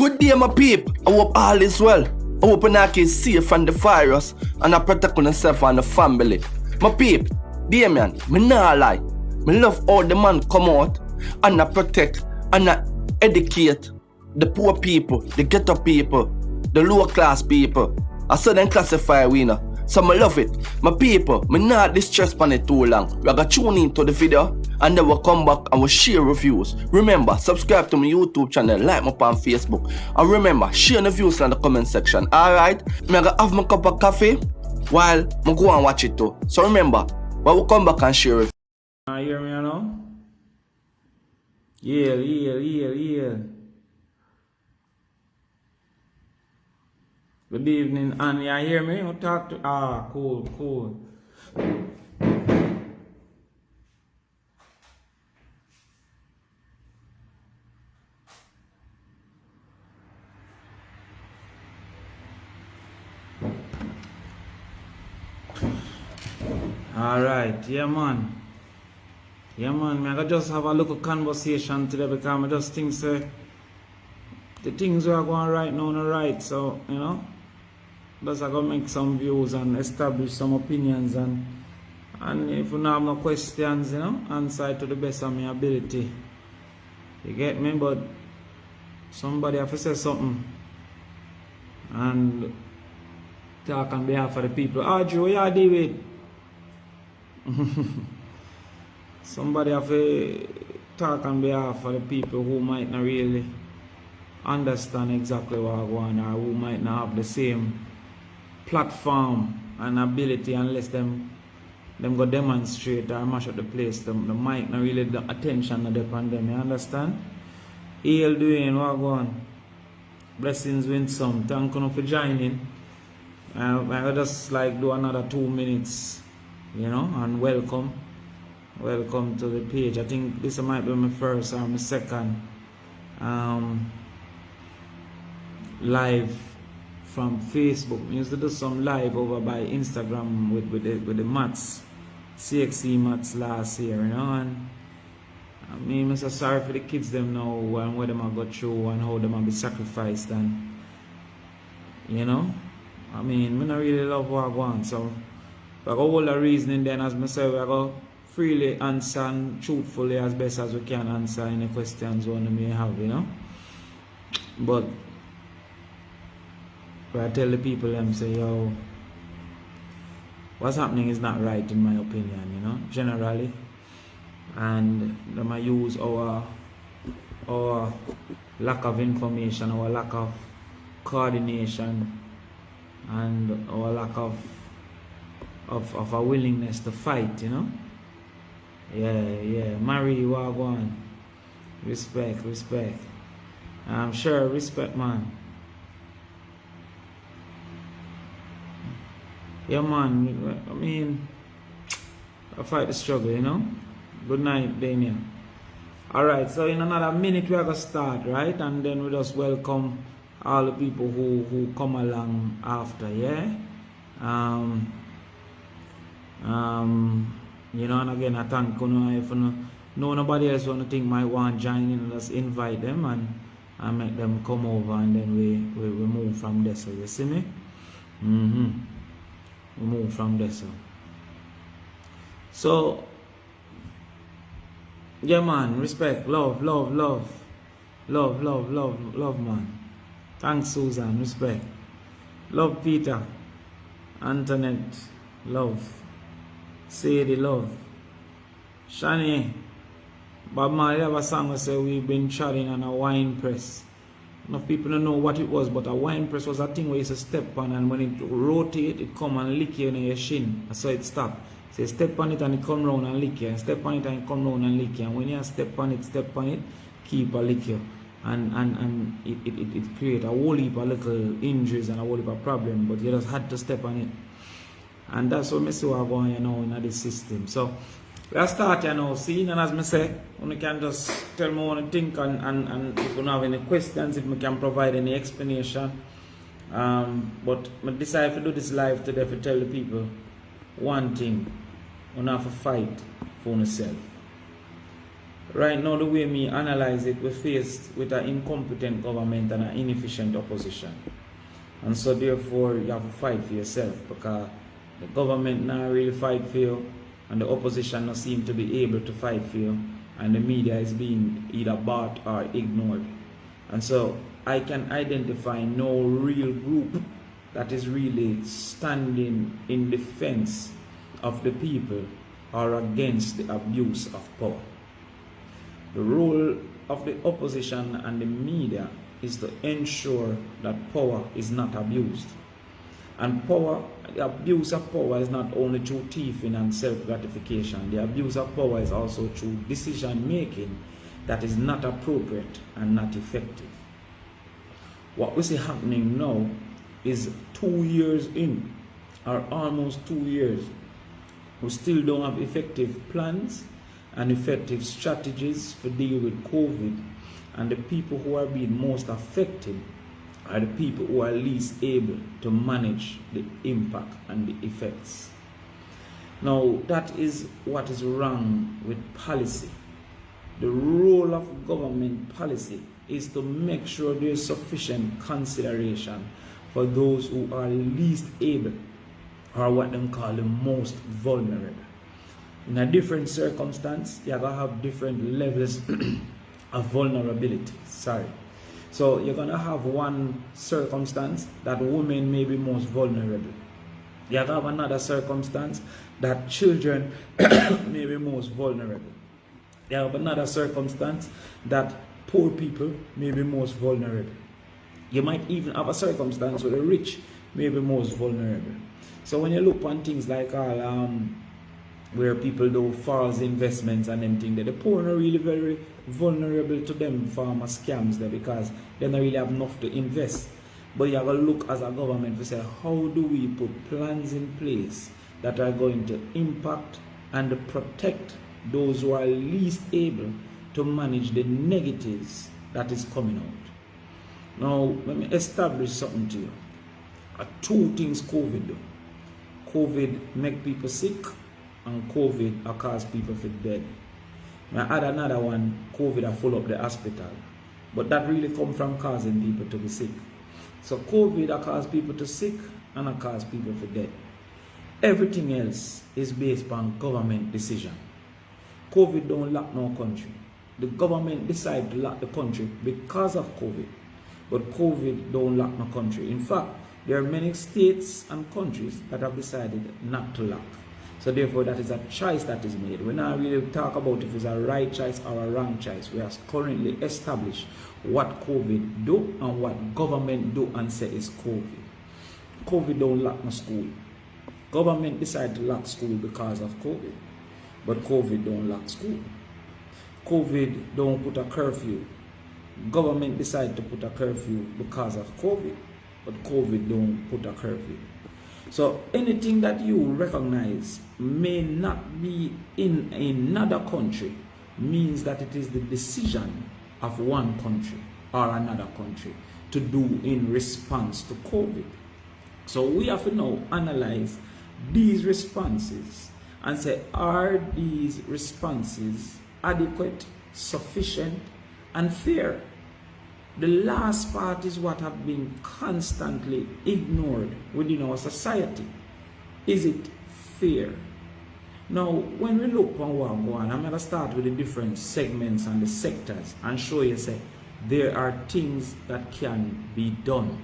Good day, my peep. I hope all is well. I hope you is safe from the virus and I protect yourself and the family. My peep, Damion, me nah lie. Me love all the man come out and I protect and I educate the poor people, the ghetto people, the lower class people. I saw them classify winner. So I love it. My people, me not distress on it too long. We are gonna tune into the video and then we'll come back and we'll share reviews. Remember, subscribe to my YouTube channel, like me on Facebook. And remember, share the views in the comment section. Alright? I'm gonna have my cup of coffee while I go and watch it too. So remember, we'll come back and share it. You hear me now? Yeah. Good evening, and you hear me? You talk to cool. Alright, yeah man, I just have a little conversation today because I just think the things we are going right now are right, so you know, just I gotta make some views and establish some opinions and if you have no questions, you know, answer to the best of my ability. You get me? But somebody have to say something and talk on behalf of the people. Joe, what you deal with? Somebody have to talk on behalf of the people who might not really understand exactly what I want or who might not have the same platform and ability unless them go demonstrate or mash up the place. The mic not really the attention of them, you understand? Hail doing what go on. Blessings win some. Thank you for joining. I just like do another 2 minutes, you know, and welcome to the page. I think this might be my first or my second live from Facebook. We used to do some live over by Instagram with the mats, CXC mats last year, you know, and I mean, I'm so sorry for the kids them now and what them I go through and how them I be sacrificed and you know, I mean, I don't really love what I want, so but all the reasoning then as myself I go freely answer and truthfully as best as we can answer any questions one may have, you know. But I tell the people them say, yo, what's happening is not right in my opinion, you know, generally. And they might use our lack of information, our lack of coordination, and our lack of a willingness to fight, you know. Yeah. Mary Wagwan. Respect. I'm sure respect, man. Yeah, man. I mean, I fight the struggle, you know. Good night, Damion. Alright, so in another minute we are going to start, right? And then we just welcome all the people who come along after, yeah? You know, and again, I thank you know, if nobody else want to think might want to join in, just invite them and make them come over and then we move from there, so you see me? We move from there, so yeah man, respect, love, man. Thanks Susan, respect. Love Peter, Antoinette, love. Sadie, love. Shani, Bob Marley have a song that say we've been chatting on a wine press. Enough people don't know what it was, but a wine press was a thing where you used to step on and when it rotate, it come and lick you in your shin. So it stop. So you step on it and it come round and lick you. And step on it and it come round and lick you. And when you step on it, keep a lick you. And it create a whole heap of little injuries and a whole heap of problem, but you just had to step on it. And that's what I see what going on, you know, in this system. So we are starting now, see, and as I say, you can just tell me what you think and if you have any questions, if you can provide any explanation. But I decided to do this live today to tell the people one thing: you have to fight for yourself. Right now, the way me analyze it, we're faced with an incompetent government and an inefficient opposition. And so therefore, you have to fight for yourself, because the government not really fight for you, and the opposition not seem to be able to fight for you, and the media is being either bought or ignored. And so I can identify no real group that is really standing in defense of the people or against the abuse of power. The role of the opposition and the media is to ensure that power is not abused. And power, the abuse of power is not only through thieving and self-gratification. The abuse of power is also through decision-making that is not appropriate and not effective. What we see happening now is 2 years in, or almost 2 years, we still don't have effective plans and effective strategies to deal with COVID, and the people who are being most affected are the people who are least able to manage the impact and the effects. Now, that is what is wrong with policy. The role of government policy is to make sure there is sufficient consideration for those who are least able, or what they call the most vulnerable. In a different circumstance, you're going to have different levels of vulnerability. So you're going to have one circumstance that women may be most vulnerable. You're going to have another circumstance that children may be most vulnerable. You have another circumstance that poor people may be most vulnerable. You might even have a circumstance where the rich may be most vulnerable. So when you look on things like where people do false investments and them things, the poor are really very vulnerable to them form of scams there, because they don't really have enough to invest. But you have to look as a government to say, how do we put plans in place that are going to impact and protect those who are least able to manage the negatives that is coming out. Now, let me establish something to you. Two things COVID do. COVID make people sick, and COVID cause people to dead. Now add another one, COVID full up the hospital. But that really come from causing people to be sick. So COVID cause people to sick and cause people to dead. Everything else is based on government decision. COVID don't lock no country. The government decide to lock the country because of COVID. But COVID don't lock no country. In fact, there are many states and countries that have decided not to lock. So therefore, that is a choice that is made. We're not really talk about if it's a right choice or a wrong choice. We have currently established what COVID do and what government do and say is COVID. COVID don't lock no school. Government decided to lock school because of COVID. But COVID don't lock school. COVID don't put a curfew. Government decided to put a curfew because of COVID. But COVID don't put a curfew. So anything that you recognize may not be in another country means that it is the decision of one country or another country to do in response to COVID. So we have to now analyze these responses and say, are these responses adequate, sufficient, and fair? The last part is what have been constantly ignored within our society. Is it fair? Now, when we look on what I'm going, I'm going to start with the different segments and the sectors and show you, say, there are things that can be done.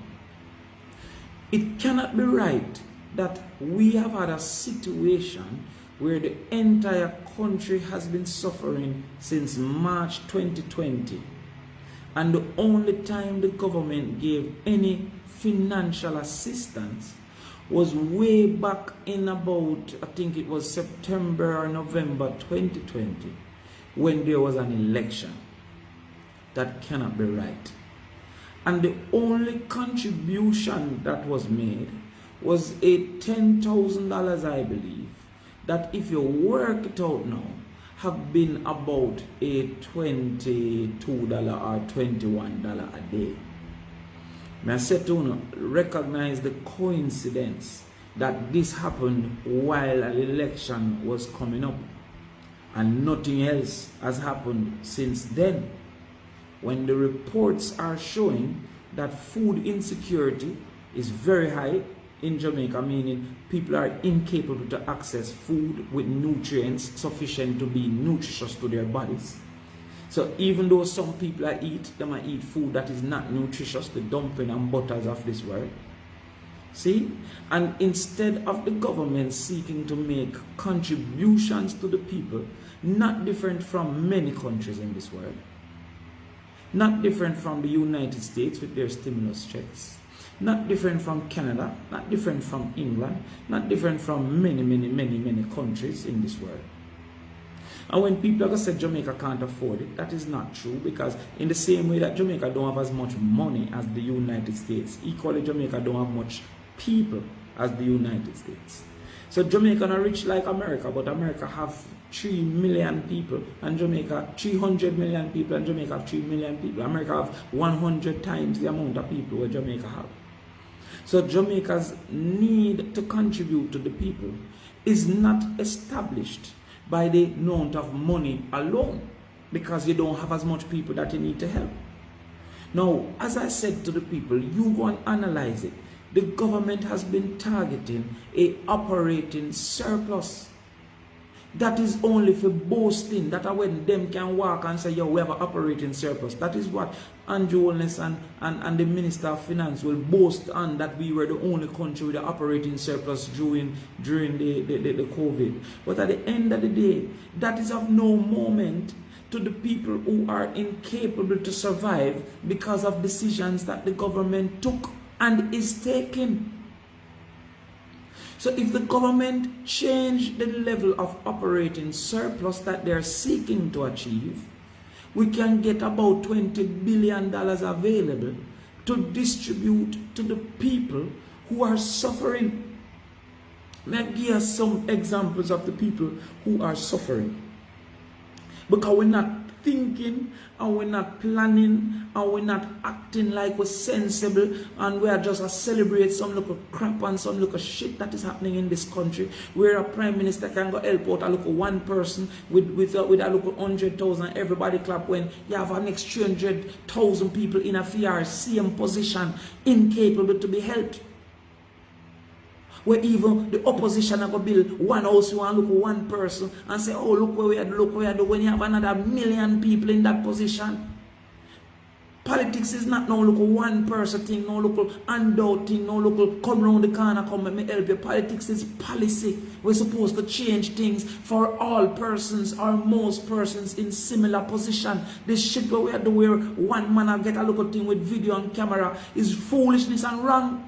It cannot be right that we have had a situation where the entire country has been suffering since March 2020. And the only time the government gave any financial assistance was way back in about, I think it was September or November 2020, when there was an election. That cannot be right. And the only contribution that was made was a $10,000, I believe, that if you work it out now, have been about a $22 or $21 a day. I said to recognize the coincidence that this happened while an election was coming up. And nothing else has happened since then. When the reports are showing that food insecurity is very high in Jamaica, meaning people are incapable to access food with nutrients sufficient to be nutritious to their bodies. So even though some people eat food that is not nutritious, the dumpling and butters of this world. See? And instead of the government seeking to make contributions to the people, not different from many countries in this world, not different from the United States with their stimulus checks, not different from Canada, not different from England, not different from many countries in this world. And when people are say Jamaica can't afford it, that is not true, because in the same way that Jamaica don't have as much money as the United States, equally Jamaica don't have much people as the United States. So Jamaica not rich like America, but America have 3 million people, and Jamaica 300 million people, and Jamaica have 3 million people. America have 100 times the amount of people where Jamaica have. So Jamaica's need to contribute to the people is not established by the amount of money alone, because you don't have as much people that you need to help. Now, as I said to the people, you go and analyze it. The government has been targeting a operating surplus. That is only for boasting. That are when them can walk and say, yo, we have an operating surplus. That is what Andrew Holness and the Minister of Finance will boast on, that we were the only country with an operating surplus during the COVID. But at the end of the day, that is of no moment to the people who are incapable to survive because of decisions that the government took and is taking. So if the government change the level of operating surplus that they're seeking to achieve, we can get about $20 billion available to distribute to the people who are suffering. Let me give us some examples of the people who are suffering. Because we're not thinking, and we're not planning, and we're not acting like we're sensible, and we are just a celebrate some little crap and some little shit that is happening in this country, where a prime minister can go help out a local one person with a local 100,000, everybody clap, when you have an next 300,000 people in a fear, same position, incapable to be helped. Where even the opposition are going to build one house, you want to look at one person and say, oh, look where we are, look where we are, when you have another million people in that position. Politics is not no local one person thing, no local handout thing, no local come round the corner, come let me help you. Politics is policy. We're supposed to change things for all persons or most persons in similar position. This shit where we are doing where one man will get a local thing with video and camera is foolishness and wrong.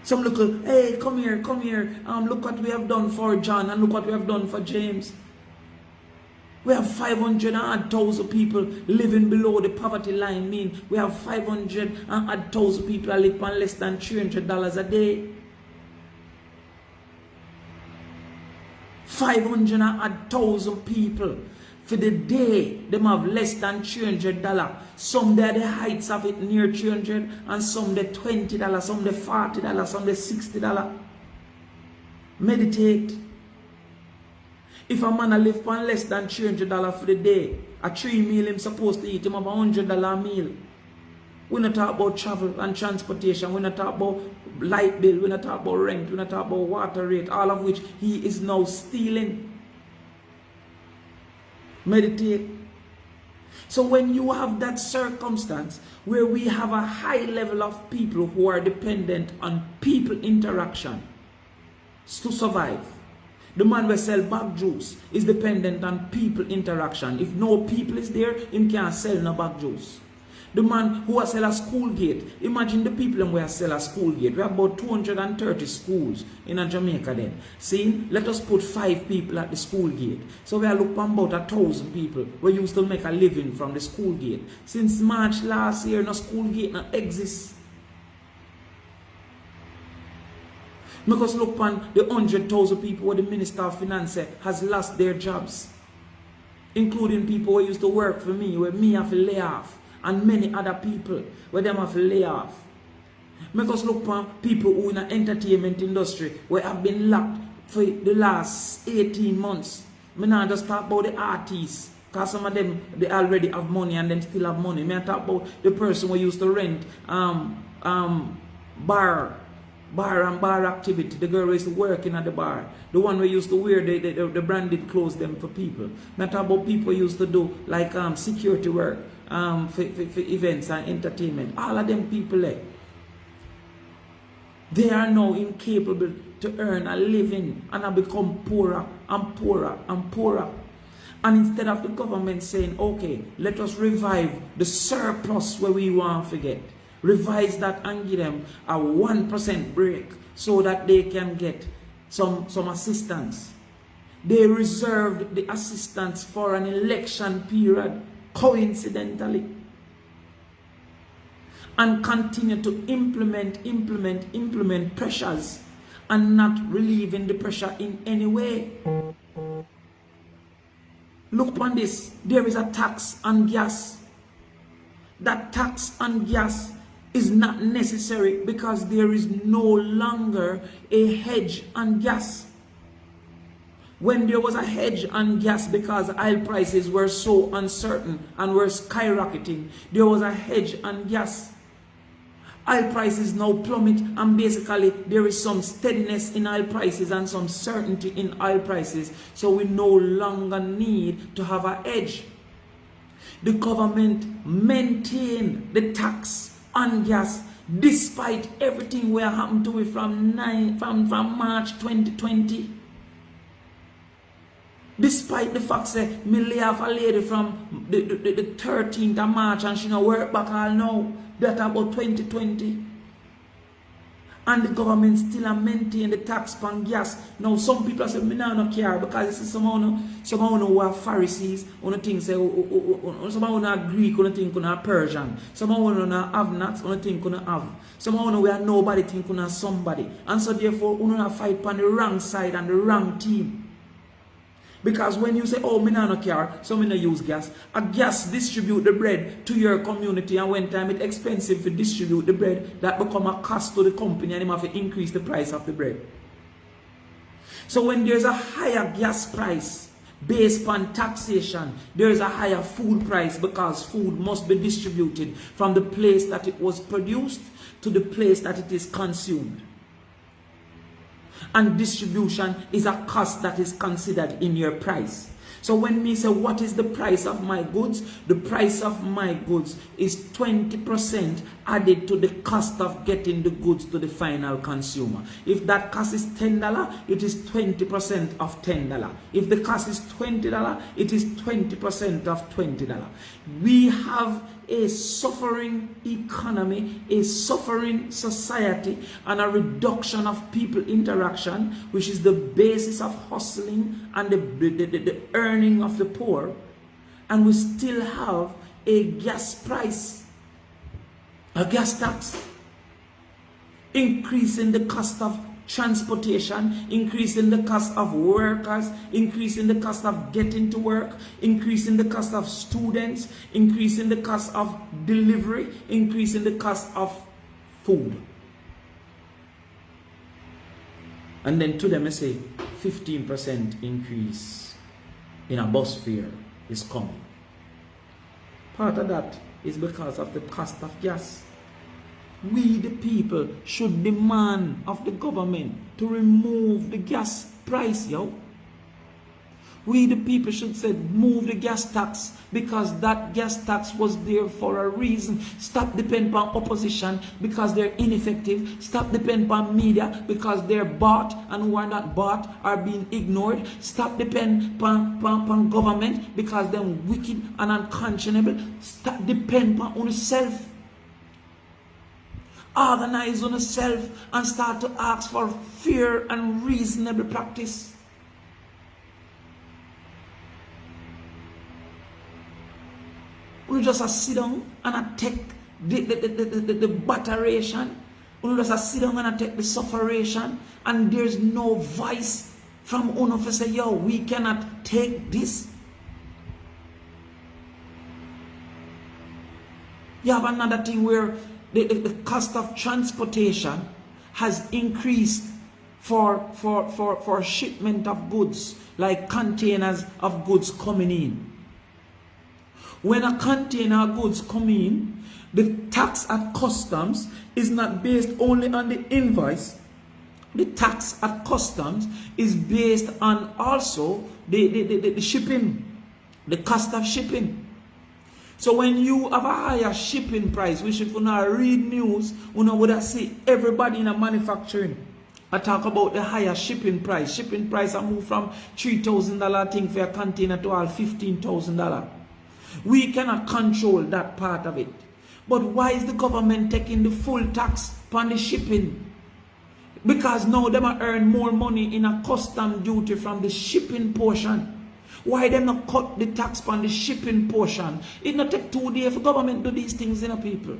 Some local, hey, come here, look what we have done for John and look what we have done for James. We have 500,000 people living below the poverty line. Mean we have 500,000 people that live on less than $300 a day. 500,000 people for the day, them have less than $300. Some there the heights of it near 300, and some the $20, some the $40, some the $60. Meditate. If a man live on less than $300 for the day, a 3 meal him supposed to eat, him have $100 a meal. We're not talking about travel and transportation. We're not talking about light bill. We're not talking about rent. We're not talking about water rate. All of which he is now stealing. Meditate. So when you have that circumstance where we have a high level of people who are dependent on people interaction to survive. The man who sell bag juice is dependent on people interaction. If no people is there, he can't sell no bag juice. The man who sell a school gate, imagine the people who sell a school gate. We have about 230 schools in Jamaica then. See, let us put 5 people at the school gate. So we are looking at about 1,000 people who used to make a living from the school gate. Since March last year, no school gate not exists. Because look upon the 100,000 people where the Minister of Finance has lost their jobs. Including people who used to work for me, where me have to lay off. And many other people where them have to lay off. Make us look for people who in the entertainment industry where have been locked for the last 18 months. Me not just talk about the artists, because some of them, they already have money and them still have money. Me talk about the person who used to rent bar activity. The girl who used to work in at the bar. The one who used to wear the branded clothes them for people. Me talk about people who used to do like security work for events and entertainment. All of them people there. They are now incapable to earn a living and have become poorer and poorer and poorer. And instead of the government saying, okay, let us revive the surplus where we want to get, revise that and give them a 1% break so that they can get some assistance. They reserved the assistance for an election period, coincidentally. And continue to implement pressures and not relieving the pressure in any way. Look upon this. There is a tax on gas. That tax on gas is not necessary because there is no longer a hedge on gas. When there was a hedge on gas because oil prices were so uncertain and were skyrocketing, there was a hedge on gas. Oil prices now plummet, and basically there is some steadiness in oil prices and some certainty in oil prices, so we no longer need to have a hedge. The government maintained the tax on gas despite everything we happened to it from March 2020. Despite the fact that me lay off a lady from the 13th of March and she no work back all now. That about 2020. And the government still maintain the tax on gas. Now some people say, me no care because this is someone who are Pharisees, who think say, someone who are Greek, who think who are Persian, someone who are have-nots, who think who have, someone who are nobody, think who are somebody. And so therefore, who not fight on the wrong side and the wrong team. Because when you say, oh, me no care, so me no use gas. A gas distribute the bread to your community, and when time it's expensive to distribute the bread, that become a cost to the company and him have to increase the price of the bread. So when there's a higher gas price based on taxation, there's a higher food price because food must be distributed from the place that it was produced to the place that it is consumed. And distribution is a cost that is considered in your price. So when me say, what is the price of my goods? The price of my goods is 20% added to the cost of getting the goods to the final consumer. If that cost is $10, it is 20% of $10. If the cost is $20, it is 20% of $20. We have a suffering economy, a suffering society, and a reduction of people interaction, which is the basis of hustling and the earning of the poor. And we still have a gas price, a gas tax, increasing the cost of transportation, increasing the cost of workers, increasing the cost of getting to work, increasing the cost of students, increasing the cost of delivery, increasing the cost of food. And then to them I say 15% increase in a bus fare is coming. Part of that is because of the cost of gas. We the people should demand of the government to remove the gas price, yo. We the people should say move the gas tax because that gas tax was there for a reason. Stop depending on opposition because they're ineffective. Stop depending on media because they're bought and who are not bought are being ignored. Stop depending on government because they're wicked and unconscionable. Stop depending on yourself. Organize on yourself and start to ask for fair and reasonable practice. We just sit down and take the batteration. We just sit down and take the sufferation, and there's no voice from one of us say, yo, we cannot take this. You have another thing where the cost of transportation has increased for shipment of goods, like containers of goods coming in. When a container of goods come in, the tax at customs is not based only on the invoice. The tax at customs is based on also the shipping, the cost of shipping. So when you have a higher shipping price, which if you not read news, you know would see everybody in a manufacturing. I talk about the higher shipping price. Shipping price I move from $3,000 thing for a container to all $15,000. We cannot control that part of it. But why is the government taking the full tax on the shipping? Because now they might earn more money in a custom duty from the shipping portion. Why them not cut the tax on the shipping portion? It not take 2 days for government do these things in a people.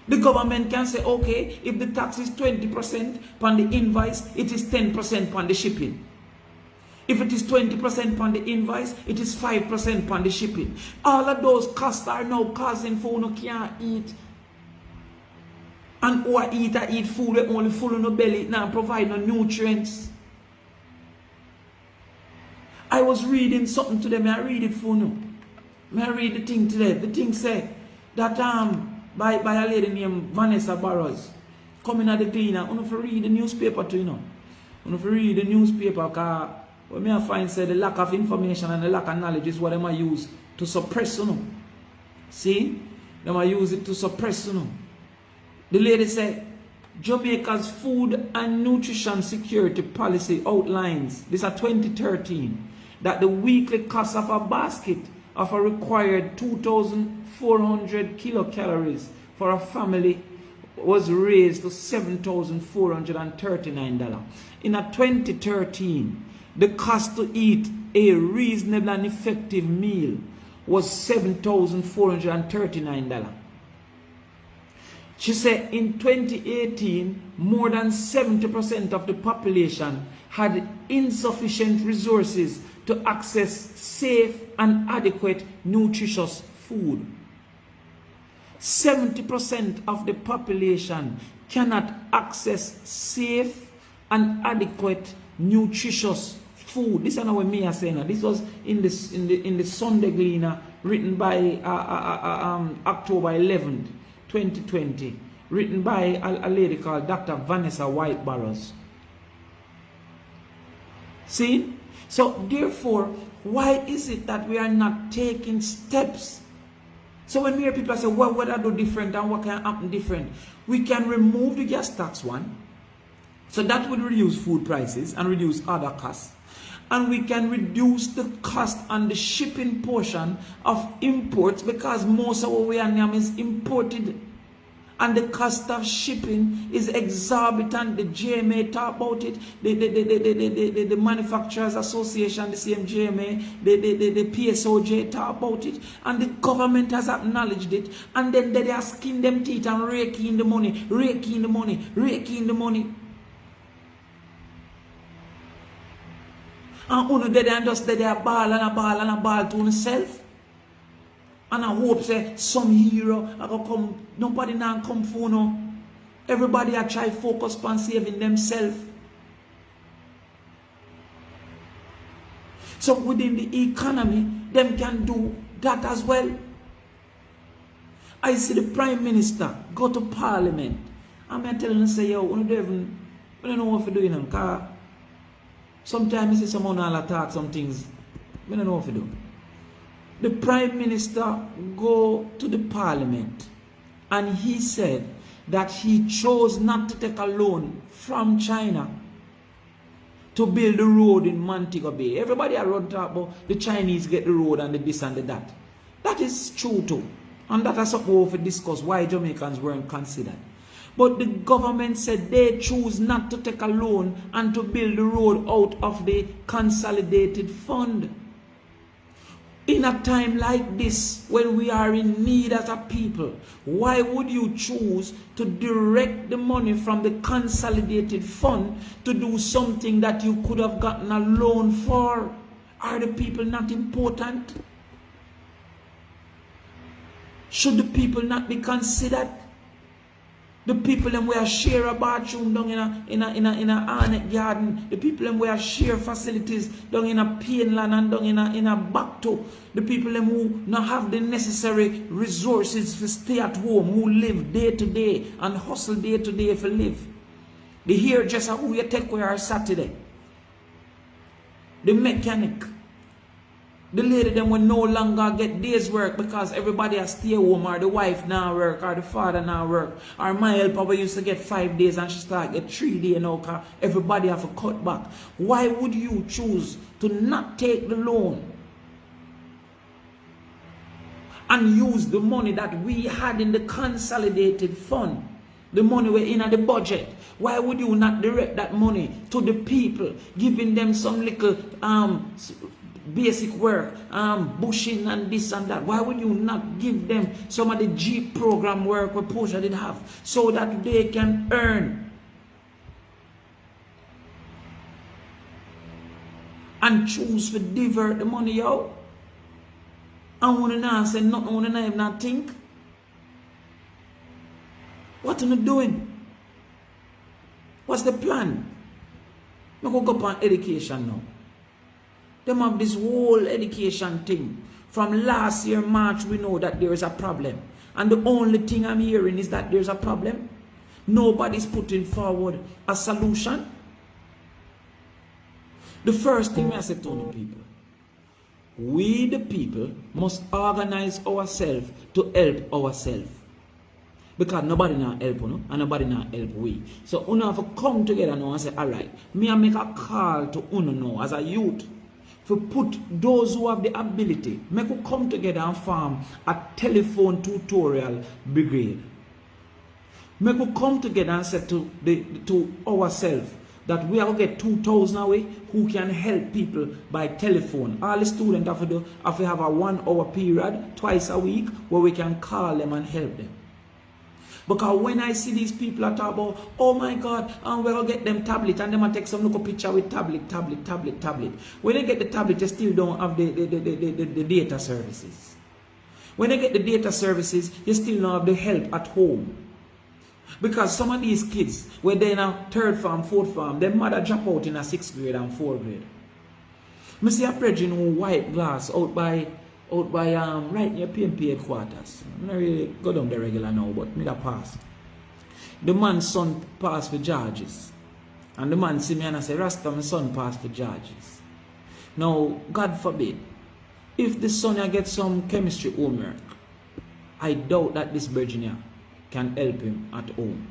The government can say, okay, if the tax is 20% on the invoice, it is 10% on the shipping. If it is 20% on the invoice, it is 5% on the shipping. All of those costs are now causing food no can't eat. And who eat food that only full in the belly, now provide no nutrients. I was reading something today, I read it for you. I read the thing today. The thing said that by a lady named Vanessa Barrows coming at the cleaner. I want to read the newspaper too, you know. I want to read the newspaper because what I find said the lack of information and the lack of knowledge is what they might use to suppress, you know. See? They might use it to suppress, you know. The lady said, Jamaica's food and nutrition security policy outlines, this is 2013, that the weekly cost of a basket of a required 2,400 kilocalories for a family was raised to $7,439. In a 2013, the cost to eat a reasonable and effective meal was $7,439. She said in 2018, more than 70% of the population had insufficient resources to access safe and adequate nutritious food. 70% of the population cannot access safe and adequate nutritious food. This is not what me are saying. This was in the Sunday Gleaner, written by October 11th, 2020, written by a lady called Dr. Vanessa White Barrows. See? So therefore, why is it that we are not taking steps? So when we hear people say, what would I do different and what can happen different? We can remove the gas tax one. So that would reduce food prices and reduce other costs. And we can reduce the cost on the shipping portion of imports because most of what we are now is imported. And the cost of shipping is exorbitant. The GMA talk about it. The Manufacturers Association, the same GMA, the PSOJ talk about it. And the government has acknowledged it. And then they are skin them teeth and raking the money, raking the money, raking the money. And uno they just they are ball and a ball and a ball to themselves. And I hope say some hero I go come, nobody now come for no. Everybody I try focus on saving themselves. So within the economy, them can do that as well. I see the Prime Minister go to Parliament. I'm telling them say, yo, we don't know what to do in them car. Sometimes I see someone all attack some things. We don't know what to do. The Prime Minister go to the Parliament and he said that he chose not to take a loan from China to build the road in Montego Bay. Everybody around talk about the Chinese get the road and the this and the that. That is true too. And that is something we have to discuss why Jamaicans weren't considered. But the government said they choose not to take a loan and to build the road out of the consolidated fund. In a time like this, when we are in need as a people, why would you choose to direct the money from the consolidated fund to do something that you could have gotten a loan for? Are the people not important? Should the people not be considered? The people them where share a bathroom down in a Arnett garden. The people them where share facilities down in a Painland and down in a Bacto. The people them who not have the necessary resources to stay at home, who live day to day and hustle day to day for live. The hairdresser who you take care of Saturday. The mechanic. The lady them will no longer get days work because everybody has stay home, or the wife now work, or the father now work. Or my helper used to get 5 days and she start get 3 days now because everybody have to cut back. Why would you choose to not take the loan and use the money that we had in the consolidated fund? The money we're in at the budget. Why would you not direct that money to the people, giving them some little basic work, bushing and this and that? Why would you not give them some of the Jeep program work where Portia did have, so that they can earn and choose to divert the money out? I want to not say nothing, I want to not think. What are you doing? What's the plan? I'm going to go on education now. They have this whole education thing. From last year, March, we know that there is a problem. And the only thing I'm hearing is that there's a problem. Nobody's putting forward a solution. The first thing I said to the people, we the people must organize ourselves to help ourselves. Because nobody now help you, and nobody now help we. So we have to come together now and say, alright, me I make a call to UNO now as a youth. To put those who have the ability, make we come together and form a telephone tutorial brigade. Make we come together and say to ourselves that we are going to get 2,000 away who can help people by telephone. All the students have to have a 1 hour period twice a week where we can call them and help them. Because when I see these people that talk about, oh my God, we're going to get them tablet, and them take some look picture with tablet. When they get the tablet, they still don't have the data services. When they get the data services, you still don't have the help at home. Because some of these kids, when they're in a 3rd form, 4th form, their mother drop out in a 6th grade and 4th grade. I see a brethren who white glass out by right near PMP headquarters. I don't really go down there regular now, but me that pass. The man's son passed for Georges. And the man see me and I say, Rasta, my son passed for Georges. Now, God forbid, if the son gets some chemistry homework, I doubt that this Virginia can help him at home.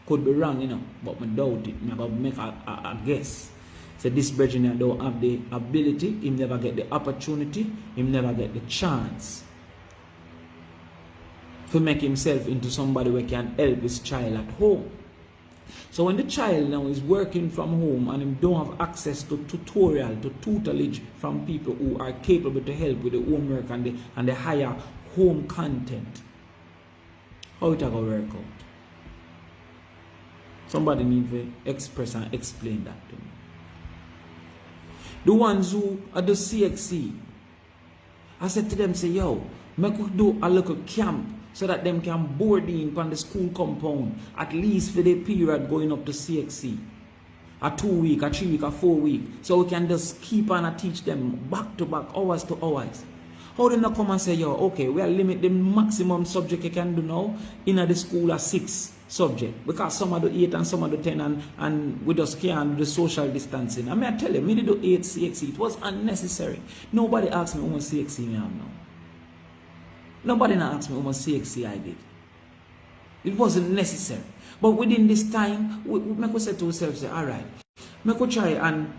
Could be wrong, you know, but I doubt it. I'm going to make a guess. So this Virginia don't have the ability, he never get the opportunity, he never get the chance to make himself into somebody who can help his child at home. So when the child now is working from home and he don't have access to tutorial, to tutelage from people who are capable to help with the homework and the higher home content, how it going to work out? Somebody needs to express and explain that to me. The ones who are the CXC, I said to them, say, yo, make we do a little camp so that them can board in on the school compound, at least for the period going up to CXC. A 2 week, a 3 week, a 4 week. So we can just keep on and teach them back to back, hours to hours. How do they not come and say, yo, okay, we are limit the maximum subject you can do now in the school at 6 subject, because some are do 8 and some are do 10 and we just can't do the social distancing. I mean, I tell you, me did do 8 CXC, it was unnecessary. Nobody asked me how much CXC me have now. Nobody asked me how much CXC I did. It wasn't necessary. But within this time, we say to ourselves, all right, we try and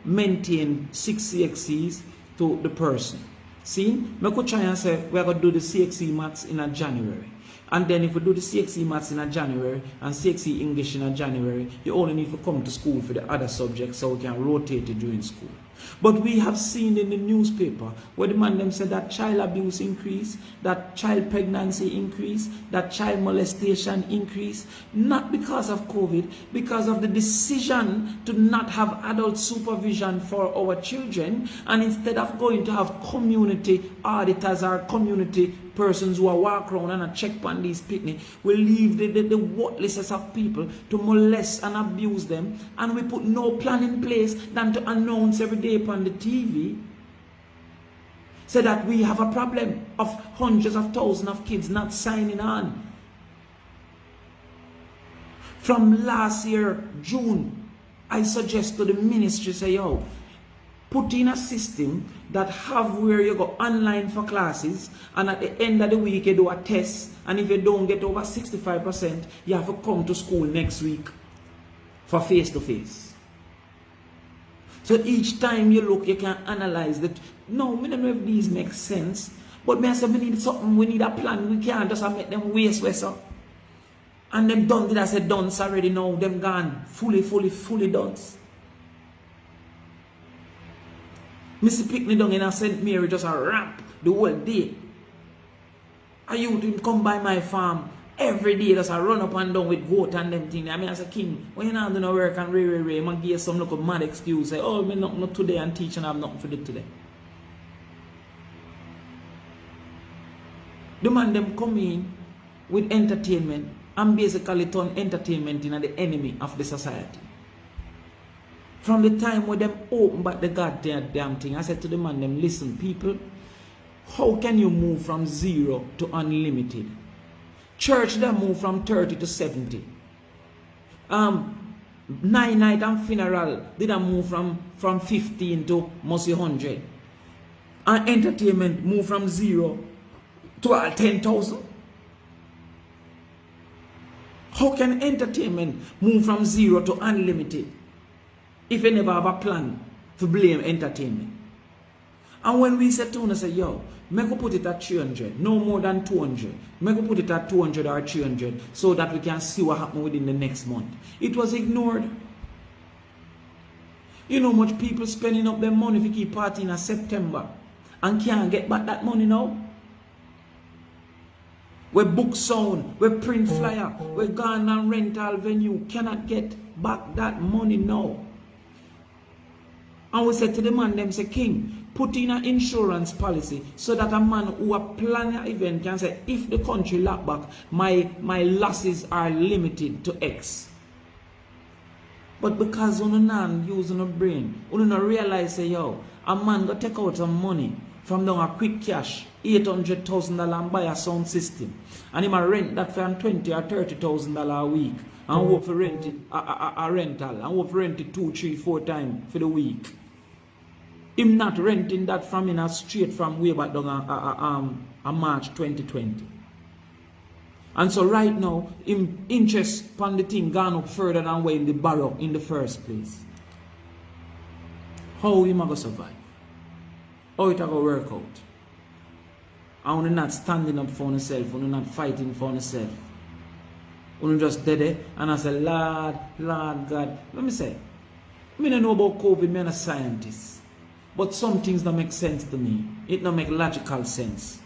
maintain 6 CXCs to the person. See, we could try and say we are going to do the CXC maths in a January. And then if we do the CXC maths in a January and CXC English in a January, you only need to come to school for the other subjects so we can rotate it during school. But we have seen in the newspaper where the man them said that child abuse increase, that child pregnancy increase, that child molestation increase, not because of COVID, because of the decision to not have adult supervision for our children, and instead of going to have community auditors or community persons who are walk around and check on these picnic, we leave the worthlessness of people to molest and abuse them, and we put no plan in place than to announce every day upon the TV say that we have a problem of hundreds of thousands of kids not signing on. From last year, June, I suggest to the ministry, say, yo, put in a system that have where you go online for classes, and at the end of the week you do a test, and if you don't get over 65%, you have to come to school next week for face-to-face. So each time you look, you can analyze that. No, I don't know if these make sense, but me I say we need something, we need a plan. We can't just make them waste up. And them done did I say done already now, them gone fully done. Mr. Picnic down in a St. Mary just a ramp the whole day. I used to come by my farm every day, just a run up and down with goat and them things. I mean, as a king, when you not do no work and I'm going to give some look of mad excuse. Say, oh, me not today and teach and I have nothing for do today. The man them come in with entertainment and basically turn entertainment into the enemy of the society. From the time when them open back the goddamn thing, I said to the man them, listen people, how can you move from 0 to unlimited? Church them move from 30 to 70. Night and funeral did move from 15 to mostly 100. And entertainment move from 0 to 10,000. How can entertainment move from 0 to unlimited if you never have a plan to blame entertainment? And when we said to us, say, yo, make we put it at 300, no more than 200. Make we put it at 200 or 300 so that we can see what happens within the next month. It was ignored. You know much people spending up their money if you keep partying in September and can't get back that money now? We book sound, we print flyer, we gone and rental venue, cannot get back that money now. And we said to the man, them say, King, put in an insurance policy so that a man who a plan an event can say, if the country lock back, my losses are limited to X. But because you don't use your brain, you don't realize, say, yo, a man go take out some money from down a quick cash, $800,000 and buy a sound system. And he might rent that for $20,000 or $30,000 a week. And hope for rent it, a rental. And hope for rent it 2, 3, 4 times for the week. Him not renting that from in a straight from way back down a March 2020. And so right now, him interest upon the thing gone up further than where in the borrow in the first place. How him going to survive? How it going to work out? And we're not standing up for ourselves, we're not fighting for ourselves. We're just dead there and I say, Lord God. Let me say, I don't know about COVID, I'm not a scientist. But some things don't make sense to me. It don't make logical sense.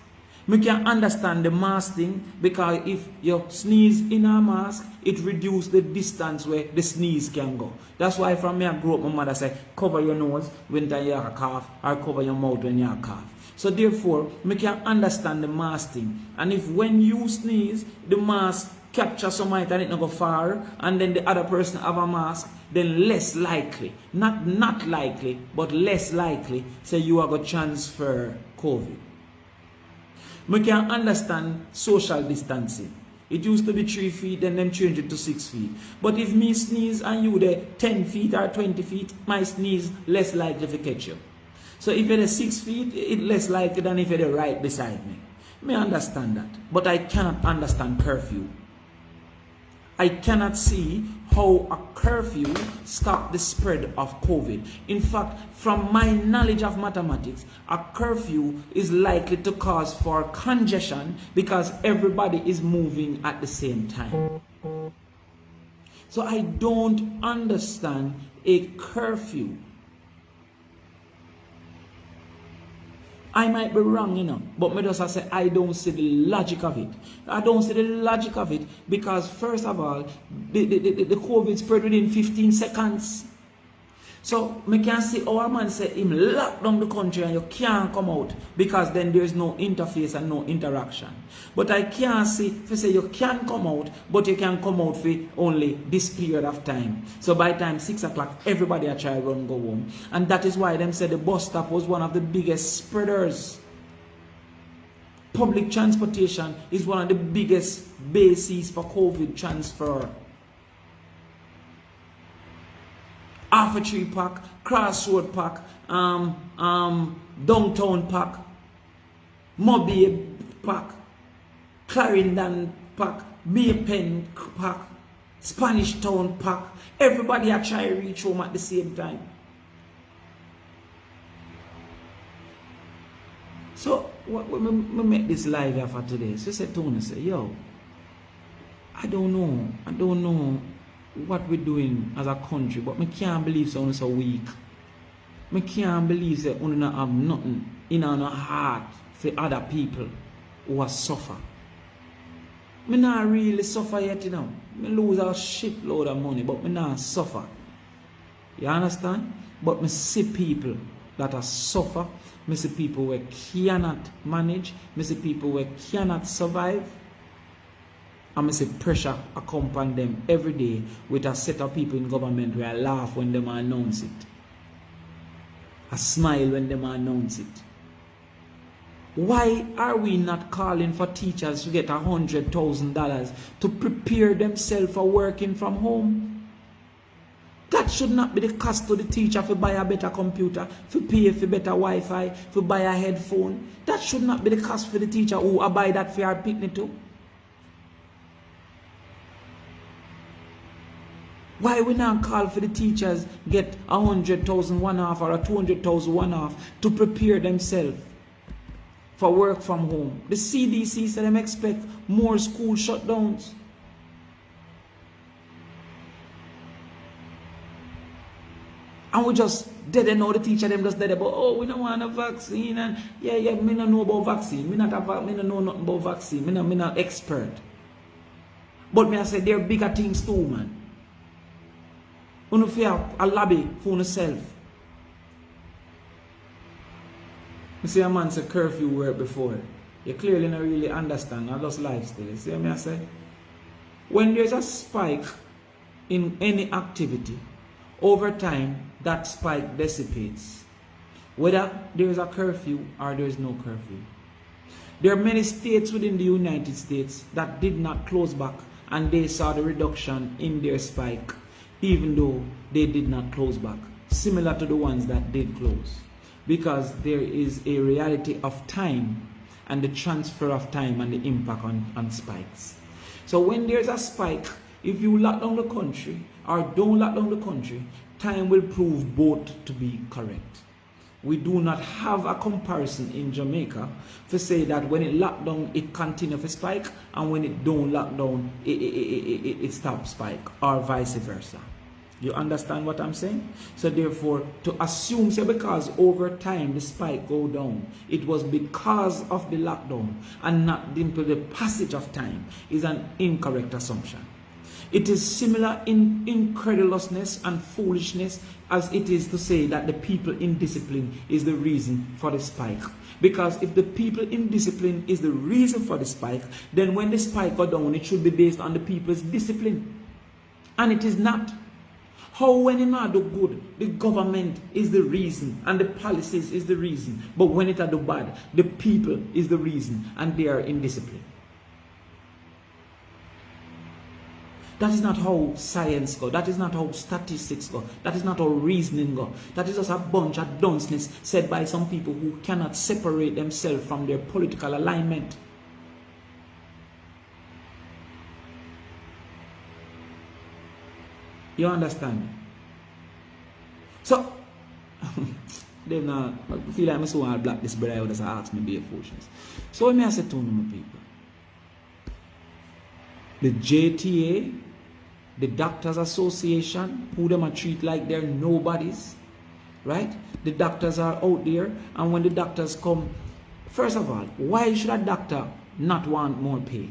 I can understand the mask thing because if you sneeze in a mask, it reduces the distance where the sneeze can go. That's why from me I grew up, my mother said, cover your nose when you have a cough or cover your mouth when you have a cough. So therefore, I can understand the mask thing. And if when you sneeze, the mask capture somebody and it not go far, and then the other person have a mask, then less likely, not likely, but less likely, say you are going to transfer COVID. We can understand social distancing. It used to be 3 feet, then them change it to 6 feet. But if me sneeze and you there 10 feet or 20 feet, my sneeze less likely to catch you. So if you're 6 feet, it's less likely than if you're right beside me. I understand that, but I cannot understand curfew. I cannot see how a curfew stops the spread of COVID. In fact, from my knowledge of mathematics, a curfew is likely to cause for congestion because everybody is moving at the same time. So I don't understand a curfew I might be wrong, you know, but me just say I don't see the logic of it. I don't see the logic of it because first of all, the COVID spread within 15 seconds. So me can see our man say him lock down the country and you can't come out because then there's no interface and no interaction. But I can't see if you say you can come out, but you can come out for only this period of time. So by time 6 o'clock, everybody a try run go home. And that is why them said the bus stop was one of the biggest spreaders. Public transportation is one of the biggest bases for COVID transfer. Half a Tree Park, Crossroad Park, Downtown Park, Mobile Park, Clarendon Park, Maypen Park, Spanish Town Park. Everybody are trying to reach home at the same time. So, what me make this live here for today? So, say Tony, say, yo, I don't know what we're doing as a country, but I can't believe someone so weak. I can't believe that we don't have nothing in our heart for other people who are suffer. I not really suffer yet, you know. I lose a shitload of money, but I not suffer. You understand? But I see people that are suffer. I see people who cannot manage. I see people who cannot survive. And I see pressure accompany them every day with a set of people in government where I laugh when they announce it. I smile when they announce it. Why are we not calling for teachers to get $100,000 to prepare themselves for working from home? That should not be the cost to the teacher for buy a better computer, for pay for better Wi-Fi, for buy a headphone. That should not be the cost for the teacher who buy that for our picnic too. Why we not call for the teachers get 100,000 one half or a 200,000 one half to prepare themselves for work from home? The CDC said them expect more school shutdowns. And we just dead and know the teacher them just dead about, oh, we don't want a vaccine and yeah, me don't know about vaccine. Me don't know nothing about vaccine. Me not expert. But me I say there are bigger things too, man. You don't have a lobby for yourself. You see a man say curfew work before. You clearly don't really understand. I just lifestyle. You see what I say? When there's a spike in any activity, over time, that spike dissipates. Whether there is a curfew or there is no curfew. There are many states within the United States that did not close back and they saw the reduction in their spike, even though they did not close back, similar to the ones that did close. Because there is a reality of time and the transfer of time and the impact on spikes. So when there's a spike, if you lock down the country or don't lock down the country, time will prove both to be correct. We do not have a comparison in Jamaica to say that when it locked down, it continues to spike, and when it don't lock down, it stops spike, or vice versa. You understand what I'm saying? So therefore, to assume, say because over time the spike go down, it was because of the lockdown and not due to the passage of time, is an incorrect assumption. It is similar in incredulousness and foolishness as it is to say that the people in discipline is the reason for the spike. Because if the people in discipline is the reason for the spike, then when the spike go down, it should be based on the people's discipline. And it is not. How when it not do good, the government is the reason and the policies is the reason. But when it do bad, the people is the reason and they are indisciplined. That is not how science go. That is not how statistics go. That is not how reasoning go. That is just a bunch of dunceness said by some people who cannot separate themselves from their political alignment. You understand? So, then I feel like I'm so hard black this brother just ask me be a foolishness. So when I say to my people, the JTA, the Doctors Association, who them a treat like they're nobodies, right? The doctors are out there, and when the doctors come First of all, why should a doctor not want more pay?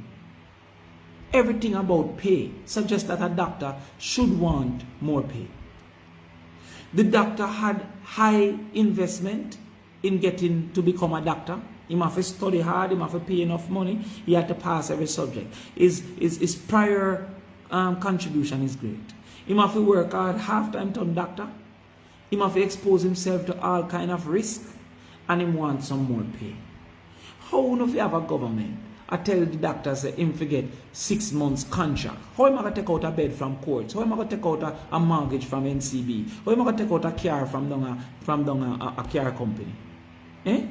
Everything about pay suggests that a doctor should want more pay. The doctor had high investment in getting to become a doctor. He must have study hard, he must have pay enough money, he had to pass every subject. His prior contribution is great. He must have work hard, half-time turn doctor. He must have expose himself to all kind of risk, and he wants some more pay. How if you have a government, I tell the doctor say him forget 6 months contract. How am I going to take out a bed from court? How am I going to take out a mortgage from NCB? How am I going to take out a car from a car company? Eh?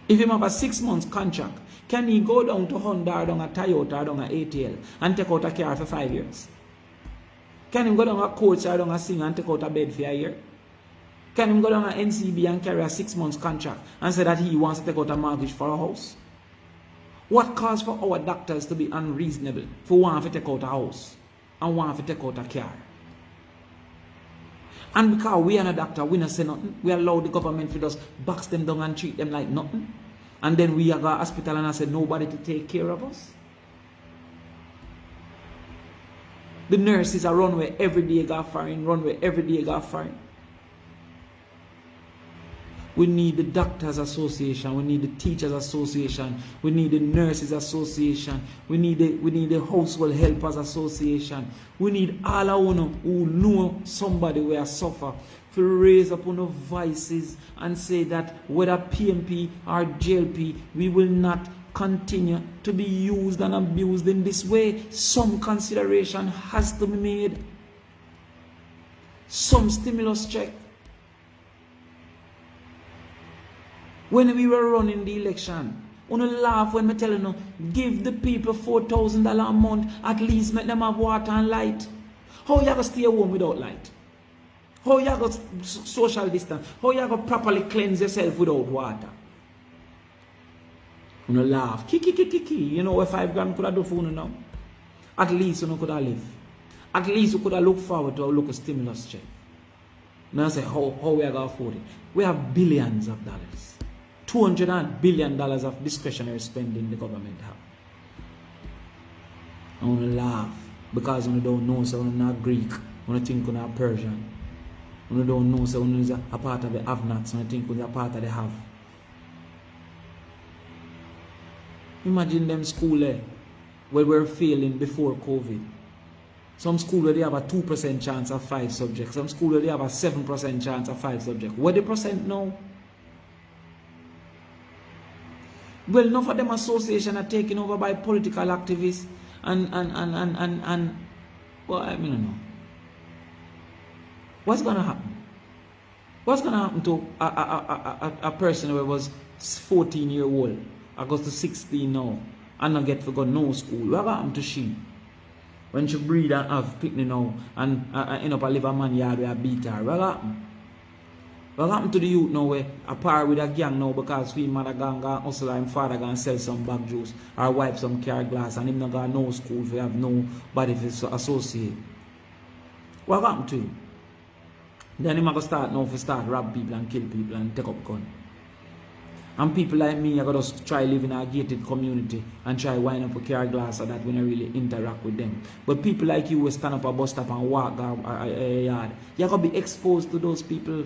If him have a 6 months contract, can he go down to Honda or down a Toyota or down a ATL and take out a car for 5 years? Can he go down a coach or down a singer and take out a bed for a year? Can he go down a NCB and carry a 6 months contract and say that he wants to take out a mortgage for a house? What cause for our doctors to be unreasonable for one to take out a house and one to take out a car? And because we are a doctor, we don't say nothing. We allow the government to just box them down and treat them like nothing. And then we are go to hospital and I say nobody to take care of us. The nurses are runway every day got foreign, runway every day got foreign. We need the Doctors Association, we need the Teachers Association, we need the Nurses Association, we need the Household Helpers Association. We need all of you who know somebody where suffer to raise up on voices and say that whether PMP or JLP, we will not continue to be used and abused in this way. Some consideration has to be made. Some stimulus check. When we were running the election, you laugh when I tell you, give the people $4,000 a month, at least make them have water and light. How you going to stay home without light? How you going to social distance? How you going to properly cleanse yourself without water? You laugh. Kiki. You know what 5 grand could have done for you now? At least you could have lived. At least you could have looked forward to a stimulus check. Now I say, how we are going to afford it? We have billions of dollars. $200 billion of discretionary spending the government have. I want to laugh because you don't know, so you're not Greek, you think you're not Persian. You don't know, so you're a part of the have-nots, you think you're a part of the have. Imagine them school where we're failing before COVID. Some school where they have a 2% chance of 5 subjects. Some school where they have a 7% chance of 5 subjects. What the percent now? Well, enough of them association are taken over by political activists and well, I mean, I don't know. What's gonna happen? What's gonna happen to a person who was 14-year-old, I goes to 16 now, and not get to go no school? What happened to she? When she breed and have picnic now and end up a live a man yard where I beat her, what happened? What happened to the youth now where a par with a gang now because we mother gang and hustle and father gang sell some bag juice or wipe some car glass and him not got no school if you have nobody to associate? What happened to him? Then him go start now to start rob people and kill people and take up gun. And people like me, I gotta just try live in a gated community and try wind up a car glass so that we don't really interact with them. But people like you will stand up a bus stop and walk a yard. You're gonna be exposed to those people.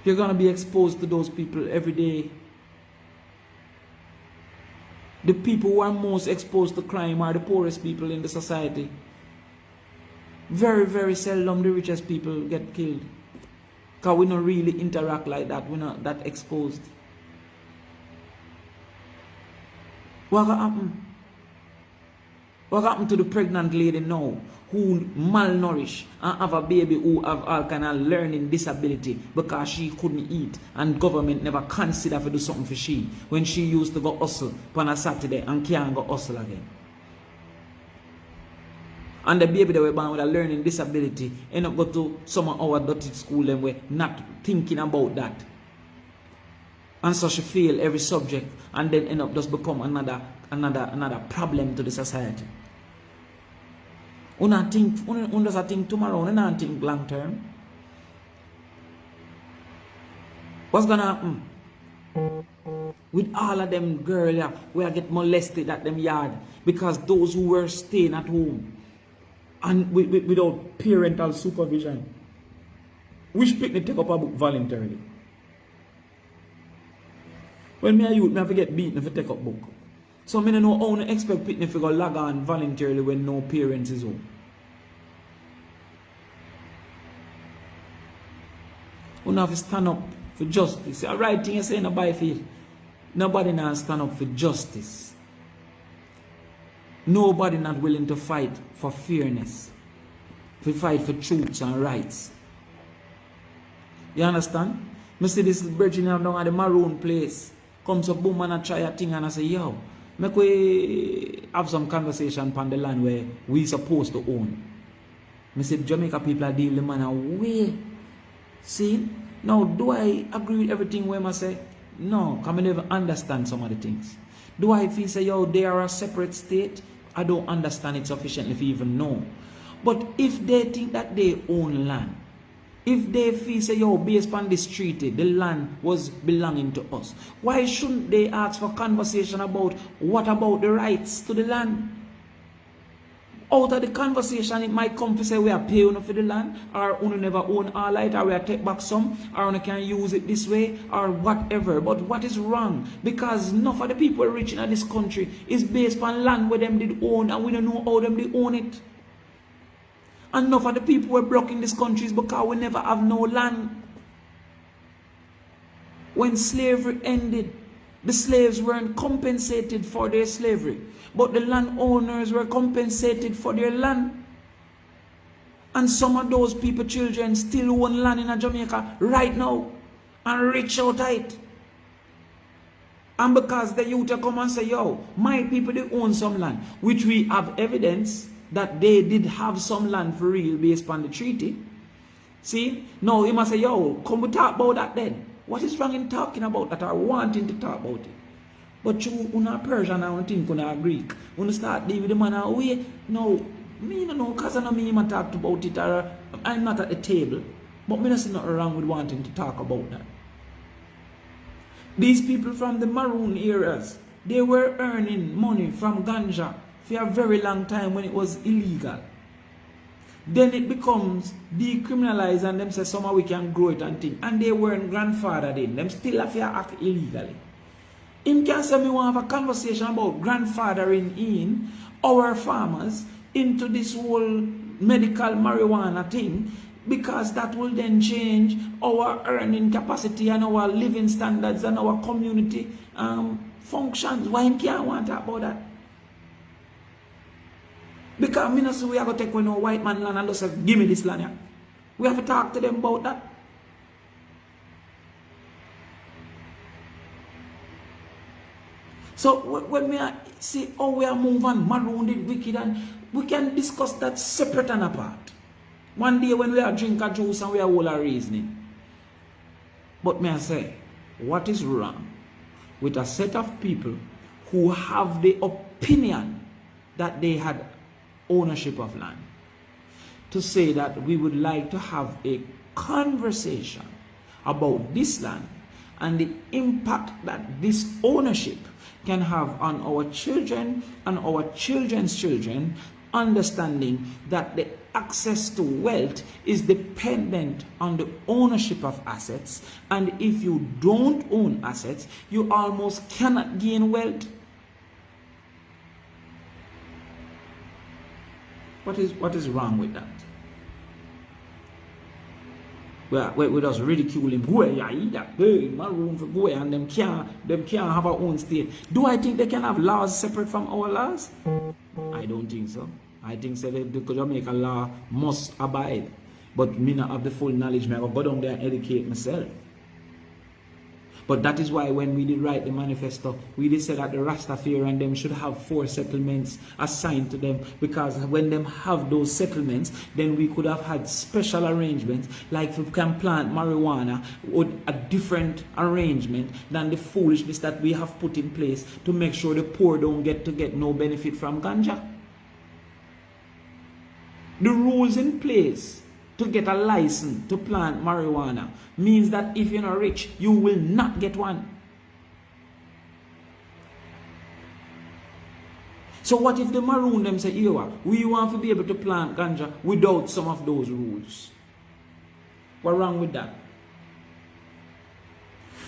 You're going to be exposed to those people every day. The people who are most exposed to crime are the poorest people in the society. Very, very seldom the richest people get killed. Because we don't really interact like that. We're not that exposed. What happened? What happened to the pregnant lady now who malnourished and have a baby who have all kind of learning disability because she couldn't eat and government never consider to do something for she when she used to go hustle on a Saturday and can't go hustle again? And the baby that were born with a learning disability end up go to some of our dirty school and we're not thinking about that. And so she fail every subject and then end up just become another problem to the society. Una does think tomorrow, una think long term. What's gonna happen? With all of them girls where get molested at them yard because those who were staying at home and without parental supervision. Which picnic take up a book voluntarily? When me a youth, me have to get beaten if I take up book. So me don't know how to expect picnic to go log on voluntarily when no parents is home. We have to stand up for justice. The right thing you say nobody feel. Nobody now stand up for justice. Nobody not willing to fight for fairness. To fight for truths and rights. You understand? Me see this virgin down at the maroon place. Comes a boom and I try a thing and I say, yo, make we have some conversation upon the land where we supposed to own. Me say Jamaica people are dealing with man away. See? Now, do I agree with everything where I say? No, because I never understand some of the things. Do I feel say, yo, they are a separate state? I don't understand it sufficiently to even know. But if they think that they own land, if they feel say, yo, based on this treaty, the land was belonging to us, why shouldn't they ask for conversation about what about the rights to the land? Out of the conversation, it might come to say we are paying for the land, or we never own all it, or we are take back some, or we can use it this way, or whatever. But what is wrong? Because enough of the people rich in this country is based on land where them did own, and we don't know how them did own it. Enough of the people were broke in this country is because we never have no land. When slavery ended, the slaves weren't compensated for their slavery, but the landowners were compensated for their land. And some of those people, children, still own land in Jamaica right now and rich out of it. And because the youth come and say, yo, my people, they own some land, which we have evidence that they did have some land for real based on the treaty. See? Now, he must say, yo, come we talk about that then. What is wrong in talking about that or wanting to talk about it? But you, una Persian, I don't think una Greek. When you start dealing with the man away, no, me no know, because I know me even talked about it, or I'm not at the table. But me not see nothing wrong with wanting to talk about that. These people from the maroon areas, they were earning money from ganja for a very long time when it was illegal. Then it becomes decriminalized and them say somehow we can grow it and things. And they weren't grandfathered in. Them still have to act illegally. Him can say me want to have a conversation about grandfathering in our farmers into this whole medical marijuana thing, because that will then change our earning capacity and our living standards and our community functions. Why him can't want to talk about that? Because me not say we have to take no white man land and just say, give me this land here. We have to talk to them about that. So when we see how we are moving, maroon it wicked, and we can discuss that separate and apart. One day when we are drinking juice and we are all reasoning. But may I say, what is wrong with a set of people who have the opinion that they had ownership of land, to say that we would like to have a conversation about this land and the impact that this ownership can have on our children and our children's children, understanding that the access to wealth is dependent on the ownership of assets, and if you don't own assets, you almost cannot gain wealth. What is wrong with that? We just ridicule him. Go yeah, that hey, my room for go and them can't have our own state. Do I think they can have laws separate from our laws? I don't think so. I think so the Jamaica law must abide. But me not have the full knowledge, I go down there and educate myself. But that is why when we did write the manifesto, we did say that the Rastafari and them should have 4 settlements assigned to them, because when them have those settlements, then we could have had special arrangements, like if we can plant marijuana with a different arrangement than the foolishness that we have put in place to make sure the poor don't get no benefit from ganja. The rules in place to get a license to plant marijuana means that if you're not rich, you will not get one. So what if the maroon them say, "Ewa, we want to be able to plant ganja without some of those rules"? What's wrong with that?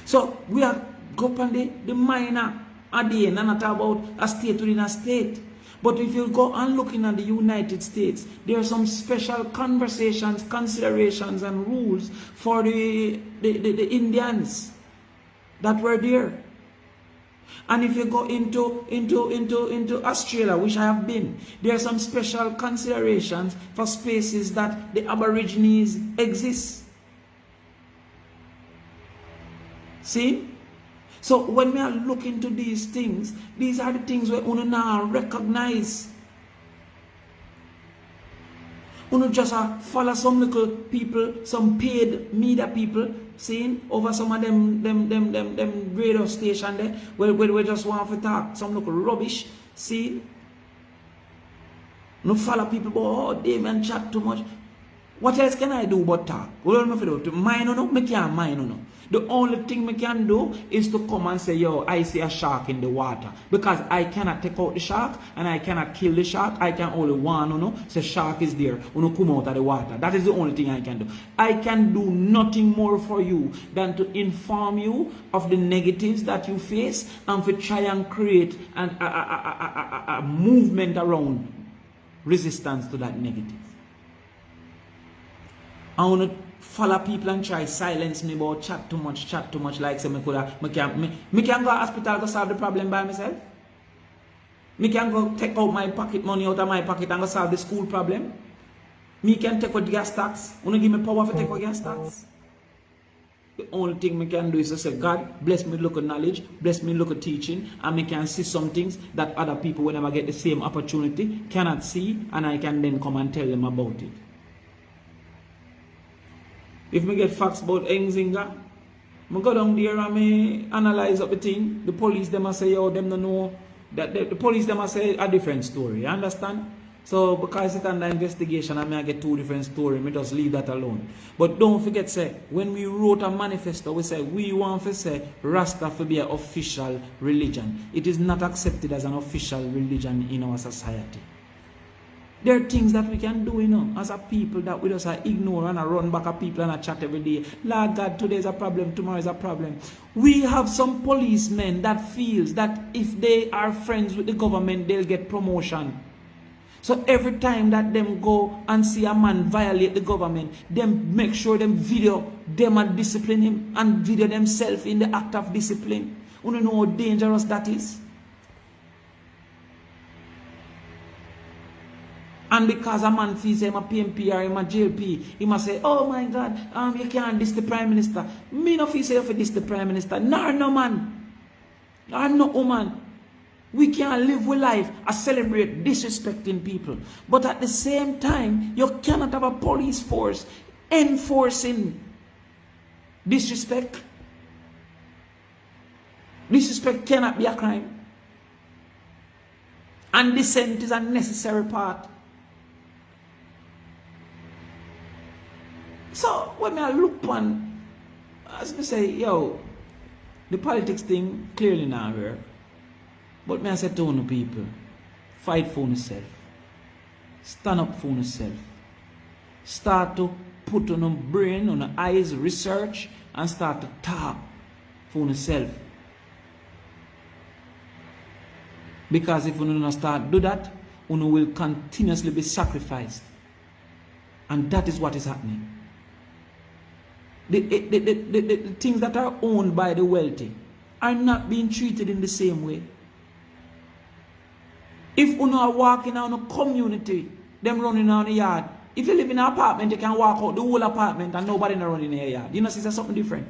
So we are go on the minor idea, and not about a state within a state. But if you go and looking at the United States, there are some special conversations, considerations, and rules for the Indians that were there. And if you go into Australia, which I have been, there are some special considerations for spaces that the Aborigines exist. See? So when we are looking into these things, these are the things we now recognize. We just follow some little people, some paid media people, seeing over some of them radio station there, where we just want to talk some little rubbish. See? No follow people, but oh, Damion chat too much. What else can I do but talk? What am I do? To mine or no? I can't mine or no. The only thing I can do is to come and say, "Yo, I see a shark in the water." Because I cannot take out the shark and I cannot kill the shark. I can only warn, say shark is there. Come out of the water. That is the only thing I can do. I can do nothing more for you than to inform you of the negatives that you face and to try and create a movement around resistance to that negative. I want to follow people and try silence me about chat too much like say me can go to hospital to solve the problem by myself. Me can go take out my pocket money out of my pocket and go solve the school problem. Me can take out gas tax. Wanna give me power for take out gas tax? The only thing me can do is to say, "God, bless me look at knowledge, bless me look at teaching, and me can see some things that other people will never get the same opportunity, cannot see, and I can then come and tell them about it." If me get facts about Enzinga, I go down there and me analyze up the thing. The police them say, "Yo, them don't know." That the police them say a different story. You understand? So because it's under investigation, I get two different stories. Me just leave that alone. But don't forget, say when we wrote a manifesto, we say we want to say Rasta to be an official religion. It is not accepted as an official religion in our society. There are things that we can do, as a people that we just ignore and run back at people and chat every day. Lord God, today is a problem, tomorrow is a problem. We have some policemen that feels that if they are friends with the government, they'll get promotion. So every time that them go and see a man violate the government, them make sure them video them and discipline him and video themselves in the act of discipline. You don't know how dangerous that is? And because a man feels him a PMP or him a JLP, he must say, "Oh my God, you can't diss the Prime Minister." Me no feel say for this the Prime Minister. Nor no man. Nor no woman. We can't live with life and celebrate disrespecting people. But at the same time, you cannot have a police force enforcing disrespect. Disrespect cannot be a crime. And dissent is a necessary part. So when I look on, as me say, yo, the politics thing clearly not work. But me I say to you people, fight for yourself. Stand up for yourself. Start to put on your brain, on your eyes, research, and start to talk for yourself. Because if you don't start do that, you will continuously be sacrificed. And that is what is happening. The things that are owned by the wealthy are not being treated in the same way. If you are walking out in a community, them running out in the yard. If you live in an apartment, you can walk out the whole apartment and nobody not running in your yard. You know, see something different.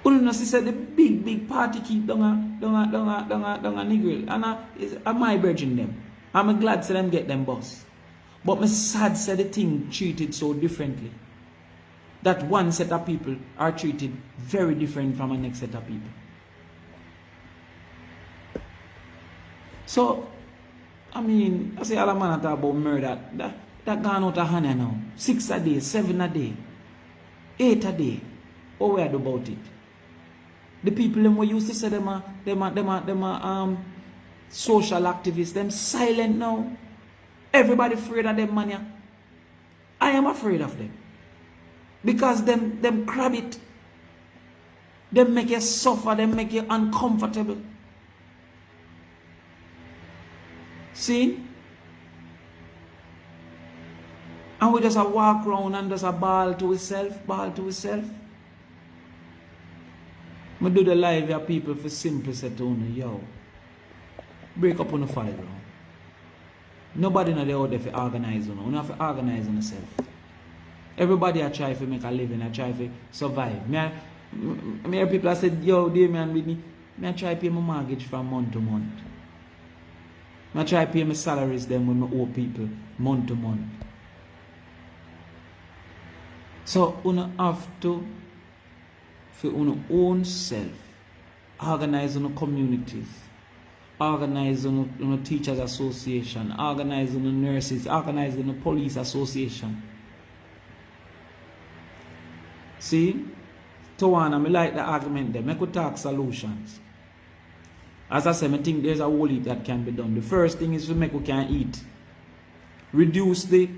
You know, see the big party keep down a nigger. And I'm my virgin them. I'm glad to them get them boss. But my sad said the thing treated so differently. That one set of people are treated very different from the next set of people. So, I mean, I say all the man talk about murder. That gone out of hand now. 6 a day, 7 a day, 8 a day. What we do about it? The people them we used to say them are social activists, them silent now. Everybody afraid of them, man. Yeah. I am afraid of them. Because them crab it. Them make you suffer, them make you uncomfortable. See? And we just a walk around and just a ball to itself. I do the live here people for simple say to you, yo, break up on the fire ground. Nobody know they out there for organize you know. You have to organize on yourself. Everybody I try to make a living, I try to survive. Me hear people I said, yo, Damion with me I try to pay my mortgage from month to month. I try to pay my salaries them when I owe people month to month. So you have to for your own self organize on communities, organize on teachers association, organize on nurses, organize on police association. See, Tawana, I like the argument there. I could talk solutions. As I said, I think there's a whole heap that can be done. The first thing is to make we can eat. Reduce the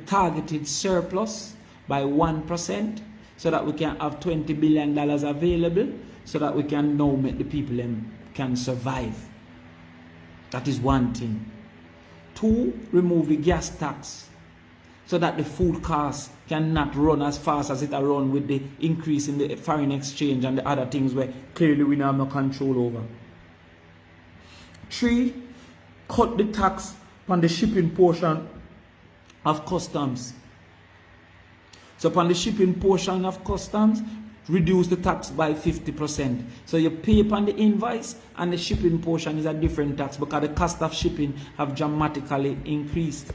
targeted surplus by 1% so that we can have $20 billion available so that we can now make the people can survive. That is one thing. 2, remove the gas tax so that the food costs cannot run as fast as it run with the increase in the foreign exchange and the other things where clearly we don't have no control over. 3, cut the tax on the shipping portion of customs. So upon the shipping portion of customs, reduce the tax by 50%. So you pay upon the invoice and the shipping portion is a different tax because the cost of shipping have dramatically increased.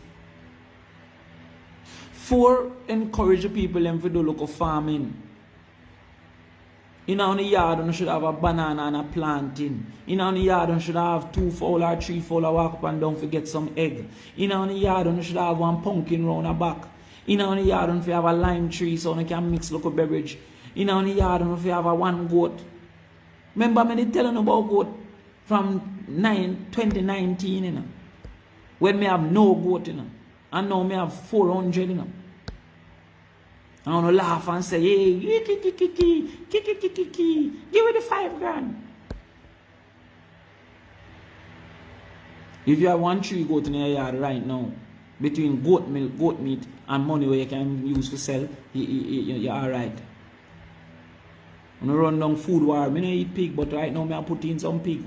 4, encourage the people to do local farming. In our yard, you should have a banana and a plantain. In our yard, you should have 2 fowl or 3 fowl walk up and down to get some egg. In our yard, you should have 1 pumpkin round the back. In our yard, you should have a lime tree so you can mix local beverage. In our yard, you should have 1 goat. Remember me telling you about goat from 2019, you know, when me have no goat, you know, and now me have 400, you know. I want to laugh and say, hey, give me the 5 grand. If you have 1 tree goat in your yard right now, between goat milk, goat meat, and money where you can use to sell, you're alright. I'm going to run down food war. I don't eat pig, but right now I put in some pig.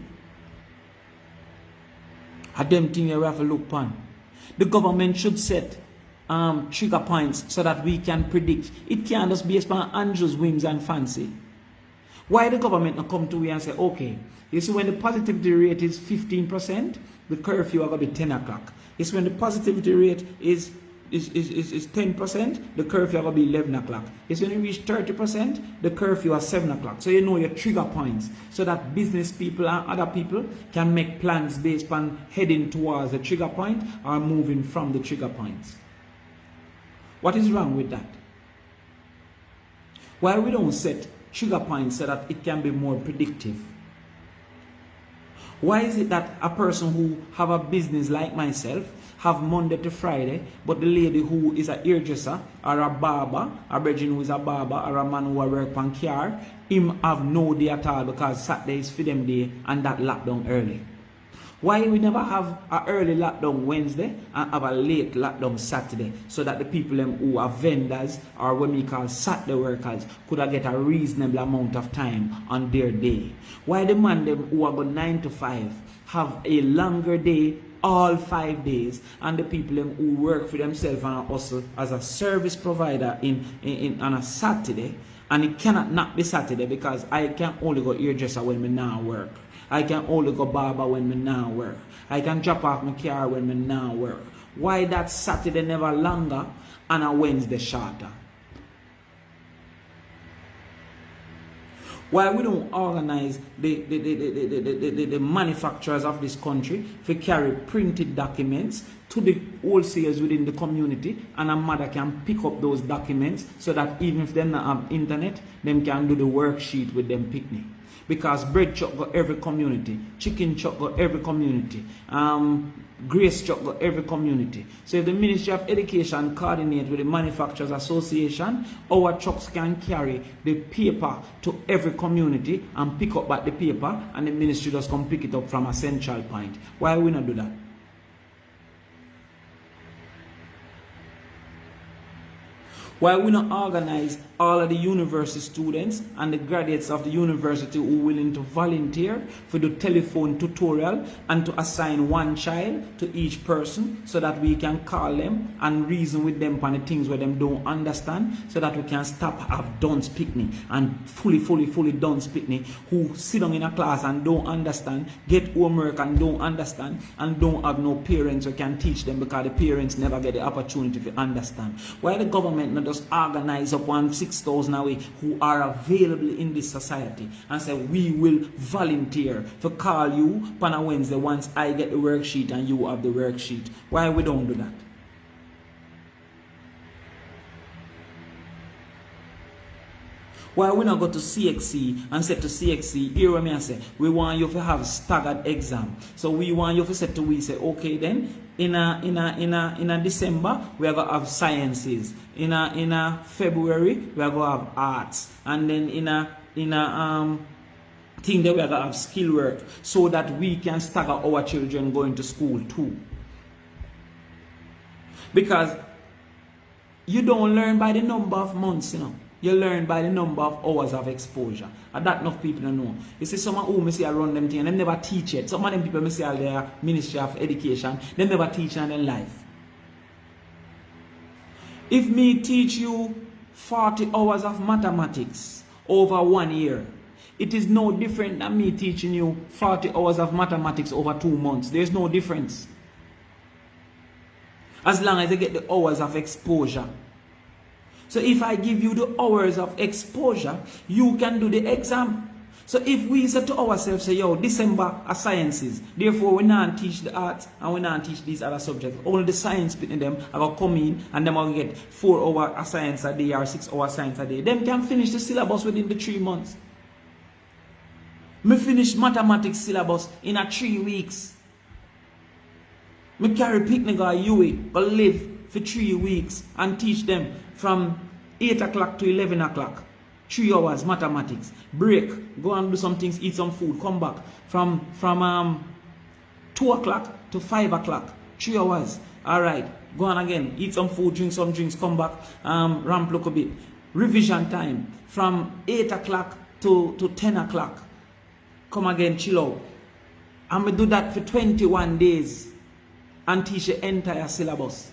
A them thing you have to look upon. The government should set trigger points so that we can predict. It can't just be based on Andrew's whims and fancy. Why the government not come to me and say, okay, you see when the positivity rate is 15%, the curfew are going to be 10 o'clock. You see when the positivity rate is 10%, the curfew are going to be 11 o'clock. You see when you reach 30%, the curfew are 7 o'clock. So you know your trigger points so that business people and other people can make plans based on heading towards the trigger point or moving from the trigger points. What is wrong with that? Why we don't set trigger points so that it can be more predictive? Why is it that a person who have a business like myself have Monday to Friday, but the lady who is a hairdresser or a barber, a virgin who is a barber or a man who work on car, him have no day at all because Saturday is for them day and that lockdown early? Why we never have an early lockdown Wednesday and have a late lockdown Saturday so that the people who are vendors or what we call Saturday workers could get a reasonable amount of time on their day? Why the man them who are going 9 to 5 have a longer day all 5 days and the people who work for themselves and also as a service provider on a Saturday, and it cannot not be Saturday because I can only go hairdresser when me now work. I can only go barber when me now work. I can drop off my car when me now work. Why that Saturday never longer and a Wednesday shorter? Why we don't organize the manufacturers of this country to carry printed documents to the wholesalers within the community, and a mother can pick up those documents so that even if they don't have internet, them can do the worksheet with them picnic. Because bread truck got every community, chicken truck got every community, grace truck got every community. So if the Ministry of Education coordinate with the Manufacturers Association, our trucks can carry the paper to every community and pick up back the paper, and the ministry just come pick it up from a central point. Why we not do that? Why we not organize all of the university students and the graduates of the university who are willing to volunteer for the telephone tutorial and to assign one child to each person so that we can call them and reason with them on the things where them don't understand, so that we can stop have dunce picnic and fully dunce picnic who sit down in a class and don't understand, get homework and don't understand, and don't have no parents who can teach them because the parents never get the opportunity to understand. Why the government not just organize up 6,000 away who are available in this society and say we will volunteer to call you on a Wednesday once I get the worksheet and you have the worksheet? Why we don't do that? Why we not go to CXC and say to CXC, here what me I say, we want you to have staggered exam. So we want you to say to we say, okay then, in a December we are gonna have sciences. In a February we are gonna have arts, and then in a thing that we are gonna have skill work, so that we can stagger our children going to school too. Because you don't learn by the number of months, you know. You learn by the number of hours of exposure. And that enough people don't know. You see someone who me see around them thing and they never teach it. Some of them people me see all their Ministry of Education, they never teach in their life. If me teach you 40 hours of mathematics over 1 year, it is no different than me teaching you 40 hours of mathematics over 2 months. There's no difference. As long as they get the hours of exposure. So if I give you the hours of exposure, you can do the exam. So if we say to ourselves, say, yo, December are sciences, therefore we not teach the arts and we not teach these other subjects. Only the science in them are going to come in and them will get 4 hours science a day or 6 hours science a day. Them can finish the syllabus within the 3 months. Me finish mathematics syllabus in a 3 weeks. Me carry picnic or UE, but live for 3 weeks and teach them from 8 o'clock to 11 o'clock. 3 hours mathematics. Break. Go and do some things, eat some food. Come back. From 2 o'clock to 5 o'clock. 3 hours. Alright. Go on again. Eat some food, drink some drinks, come back. Ramp look a bit. Revision time. From 8 o'clock to 10 o'clock. Come again, chill out. I'm going to do that for 21 days. And teach the entire syllabus.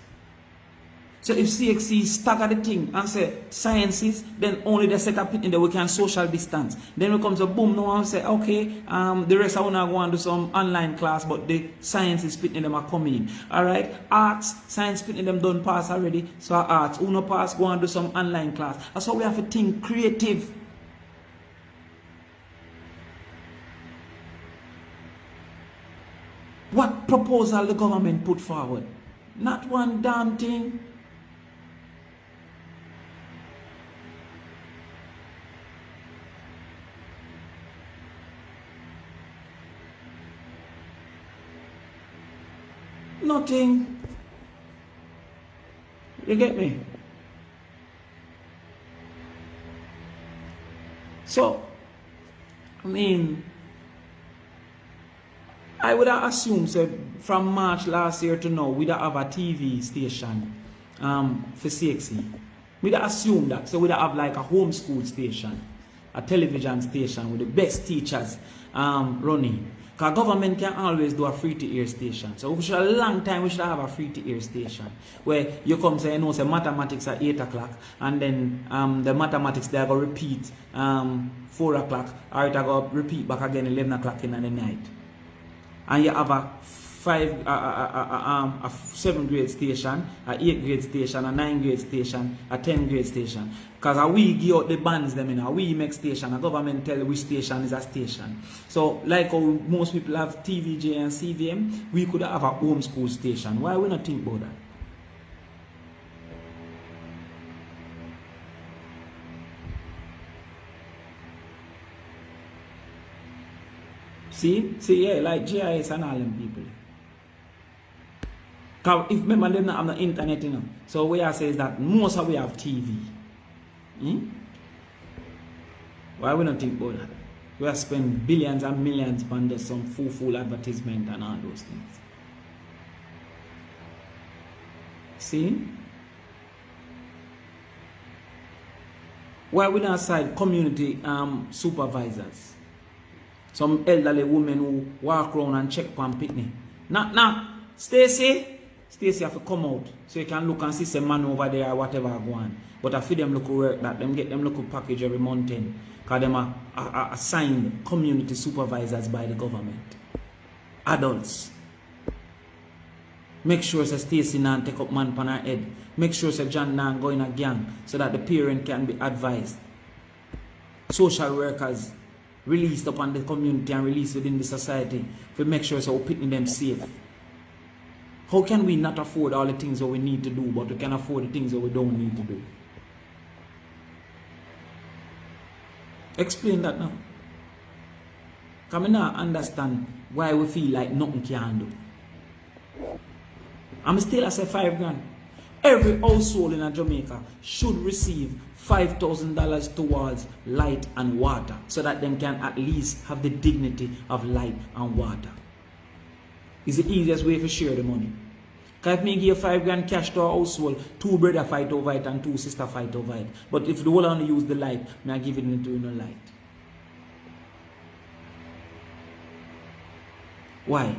So if CXC stagger the thing and say sciences, then only the set up in there we can social distance. Then we come to boom, no one say, okay, the rest I wanna go and do some online class, but the sciences pit in them are coming. Alright, arts, science pit in them don't pass already. So arts, who no pass, go and do some online class. That's how we have to think creative. What proposal the government put forward? Not one damn thing. Nothing. You get me? So, I mean, I would have assumed so from March last year to now, we'd have a TV station for CXC. We'd have assumed that. So we'd have like a homeschool station, a television station with the best teachers running. Because government can always do a free-to-air station. So we should, a long time we should have a free-to-air station. Where you come say, you know, say mathematics at 8 o'clock. And then the mathematics they are going to repeat 4 o'clock. Or it are going to repeat back again 11 o'clock in the night. And you have a a 7th grade station, a 8th grade station, a 9th grade station, a 10th grade station. Because we give out the bands them in, we make station, a government tell which station is a station. So like how most people have TVJ and CVM, we could have a homeschool station. Why we not think about that? See, yeah, like GIS and all them people. Cause if remember them not have the internet, you know. So what I say is that most of we have TV. Why we not think about that? We have spent billions and millions on just some fool advertisement and all those things. See? Why we not side community supervisors? Some elderly women who walk around and check on picnic. Nah. Stacy have to come out so you can look and see some man over there or whatever go on. But I feel them look work that them get them look package every month in. Because them are assigned community supervisors by the government. Adults. Make sure say Stacy not take up man pan her head. Make sure say John not go in a gang so that the parent can be advised. Social workers released upon the community and released within the society to make sure so we're putting them safe. How can we not afford all the things that we need to do, but we can afford the things that we don't need to do? Explain that now. Because I now understand why we feel like nothing can do. I'm still I say $5,000. Every household in Jamaica should receive $5,000 towards light and water so that them can at least have the dignity of light and water. It's the easiest way to share the money. Because if me give $5,000 cash to a household, 2 brothers fight over it and 2 sisters fight over it. But if the whole only use the light, me I give it into no light. Why?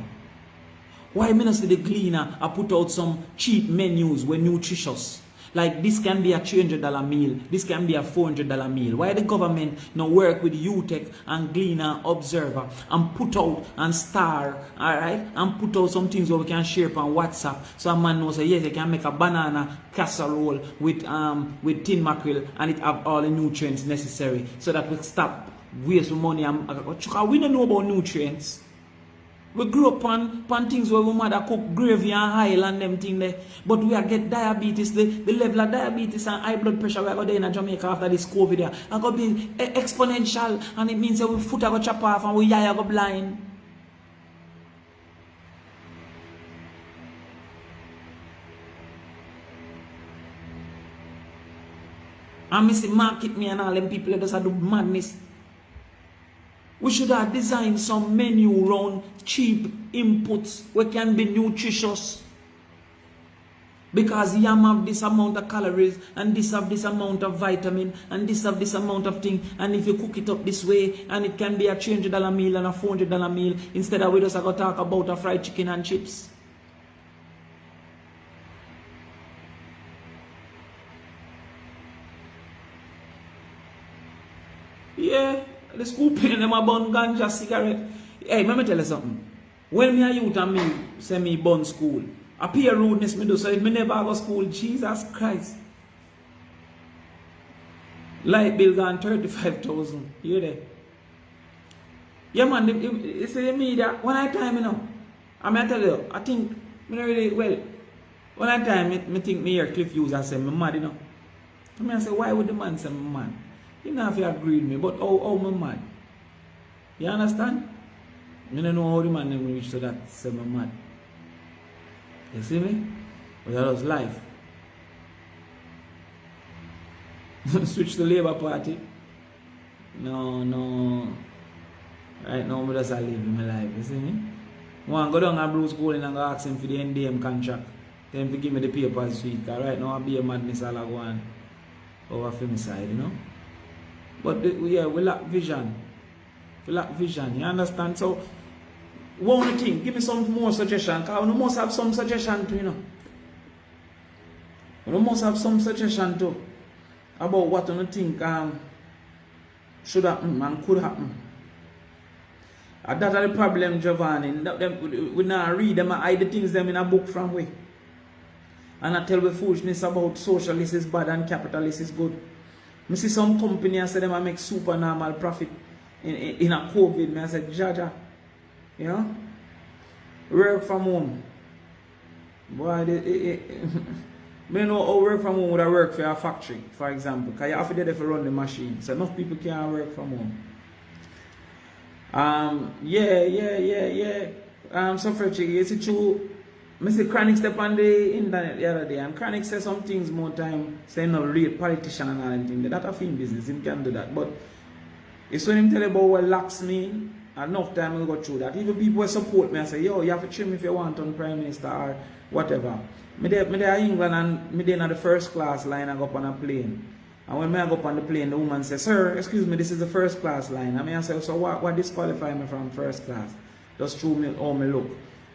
Why me not see the cleaner I put out some cheap menus when nutritious? Like this can be a $300 meal, this can be a $400 meal. Why the government no work with UTech and Gleaner Observer and put out and Star, alright, and put out some things where we can share on WhatsApp so a man knows say yes, you can make a banana casserole with tin mackerel and it have all the nutrients necessary so that we stop waste money and we don't know about nutrients. We grew up on things where we mother cook gravy and oil and them things there. But we are get diabetes, the level of diabetes and high blood pressure we are going to in Jamaica after this COVID there. And going to be exponential and it means that we foot are going to chop off and we eye are going to blind. And me see market me and all them people that just do madness. We should have designed some menu around cheap inputs where can be nutritious. Because yam have this amount of calories and this have this amount of vitamin and this have this amount of thing. And if you cook it up this way and it can be a $300 meal and a $400 meal instead of we just go talk about a fried chicken and chips. Yeah. The school paying them a bun ganja cigarette. Hey, let me tell you something. When me a youth and me say me bun school, a peer rudeness me do, so if me never go school, Jesus Christ. Light bill gone 35,000. You hear that? Yeah man, it's the media. One I time you know. I mean I tell you, I think me not really well. One I time me think me hear Cliff use and say me mad, you know. I mean I say why would the man say me mad? You know if you agree with me, but how me mad? You understand? I don't know how the man never reach to that say me mad. You see me? But that was life. Switch to Labour Party. No. Right now I just live in my life, you see me? I want to go down and Bruce Golden and go ask him for the NDM contract. Then to give me the papers sweet. Right now I be a madness all I go on over for my side, you know? But yeah, we lack vision. We lack vision, you understand? So, one thing, give me some more suggestion, because we must have some suggestion too, you know. We must have some suggestion too about what you think should happen and could happen. That's the problem, Giovanni. We not read them, I hide the things them in a book from we. And I tell the foolishness about socialist is bad and capitalist is good. I see some company and say them I make super normal profit in a COVID. I said, Jaja, you know, work from home. Boy, I know how work from home would have worked for a factory, for example. Because you have to do it to run the machine. So enough people can't work from home. So Frederick, is it true? Mr. Chronic step on the internet the other day, and Chronic said some things more time, saying no real politician and all anything. That a film business, him can do that. But it's when him tell about what lax mean, enough time will go through that. Even people support me and say, yo, you have to trim if you want on Prime Minister or whatever. Me there in England and me there in the first class line, I go up on a plane. And when I go up on the plane, the woman says, sir, excuse me, this is the first class line. I mean, I say, so what disqualify me from first class? Just through me, how me look.